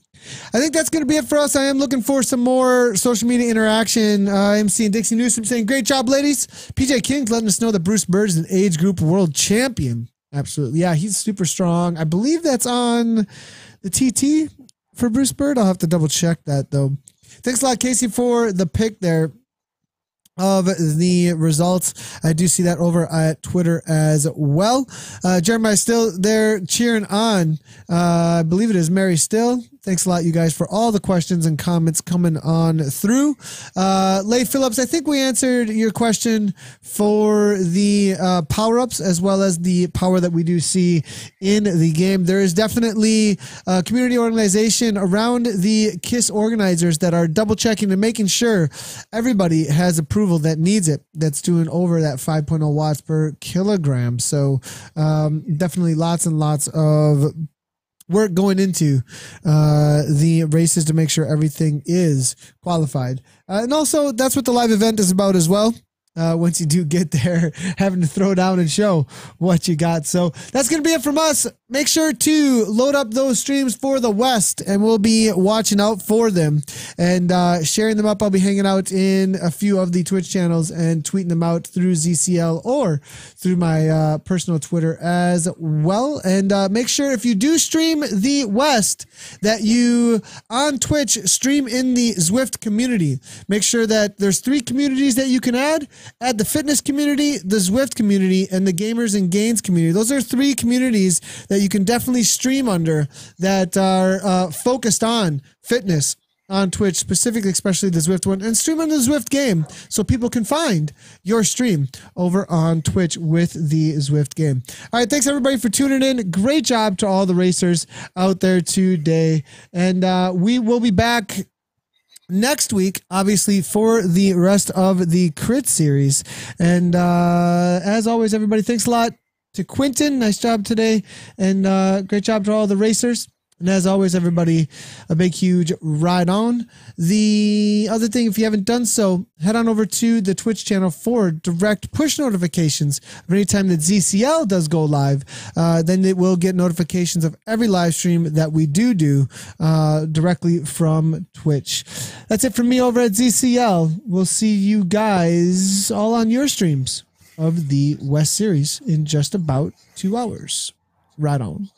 I think that's going to be it for us. I am looking for some more social media interaction. I'm seeing Dixie Newsom saying, great job, ladies. PJ King's letting us know that Bruce Bird is an age group world champion. Absolutely. Yeah, he's super strong. I believe that's on the TT for Bruce Bird. I'll have to double check that, though. Thanks a lot, Casey, for the pick there of the results. I do see that over at Twitter as well. Jeremiah still there cheering on. I believe it is Mary Still. Thanks a lot, you guys, for all the questions and comments coming on through. Leigh Phillips, I think we answered your question for the power-ups as well as the power that we do see in the game. There is definitely a community organization around the KISS organizers that are double-checking and making sure everybody has approval that needs it, that's doing over that 5.0 watts per kilogram. So definitely lots and lots of work going into the races to make sure everything is qualified. And also, that's what the live event is about as well. Once you do get there, having to throw down and show what you got. So that's going to be it from us. Make sure to load up those streams for the West, and we'll be watching out for them and sharing them up. I'll be hanging out in a few of the Twitch channels and tweeting them out through ZCL or through my personal Twitter as well. And make sure if you do stream the West that you on Twitch stream in the Zwift community. Make sure that there's 3 communities that you can add. Add the fitness community, the Zwift community, and the gamers and gains community. Those are 3 communities that you can definitely stream under that are focused on fitness on Twitch, specifically, especially the Zwift one, and stream on the Zwift game so people can find your stream over on Twitch with the Zwift game. All right, thanks everybody for tuning in. Great job to all the racers out there today. And we will be back next week, obviously, for the rest of the Crit series. And as always, everybody, thanks a lot to Quentin. Nice job today. And great job to all the racers. And as always, everybody, a big, huge ride on. The other thing, if you haven't done so, head on over to the Twitch channel for direct push notifications of any time that ZCL does go live. Then it will get notifications of every live stream that we do directly from Twitch. That's it from me over at ZCL. We'll see you guys all on your streams of the West Series in just about 2 hours. Right on.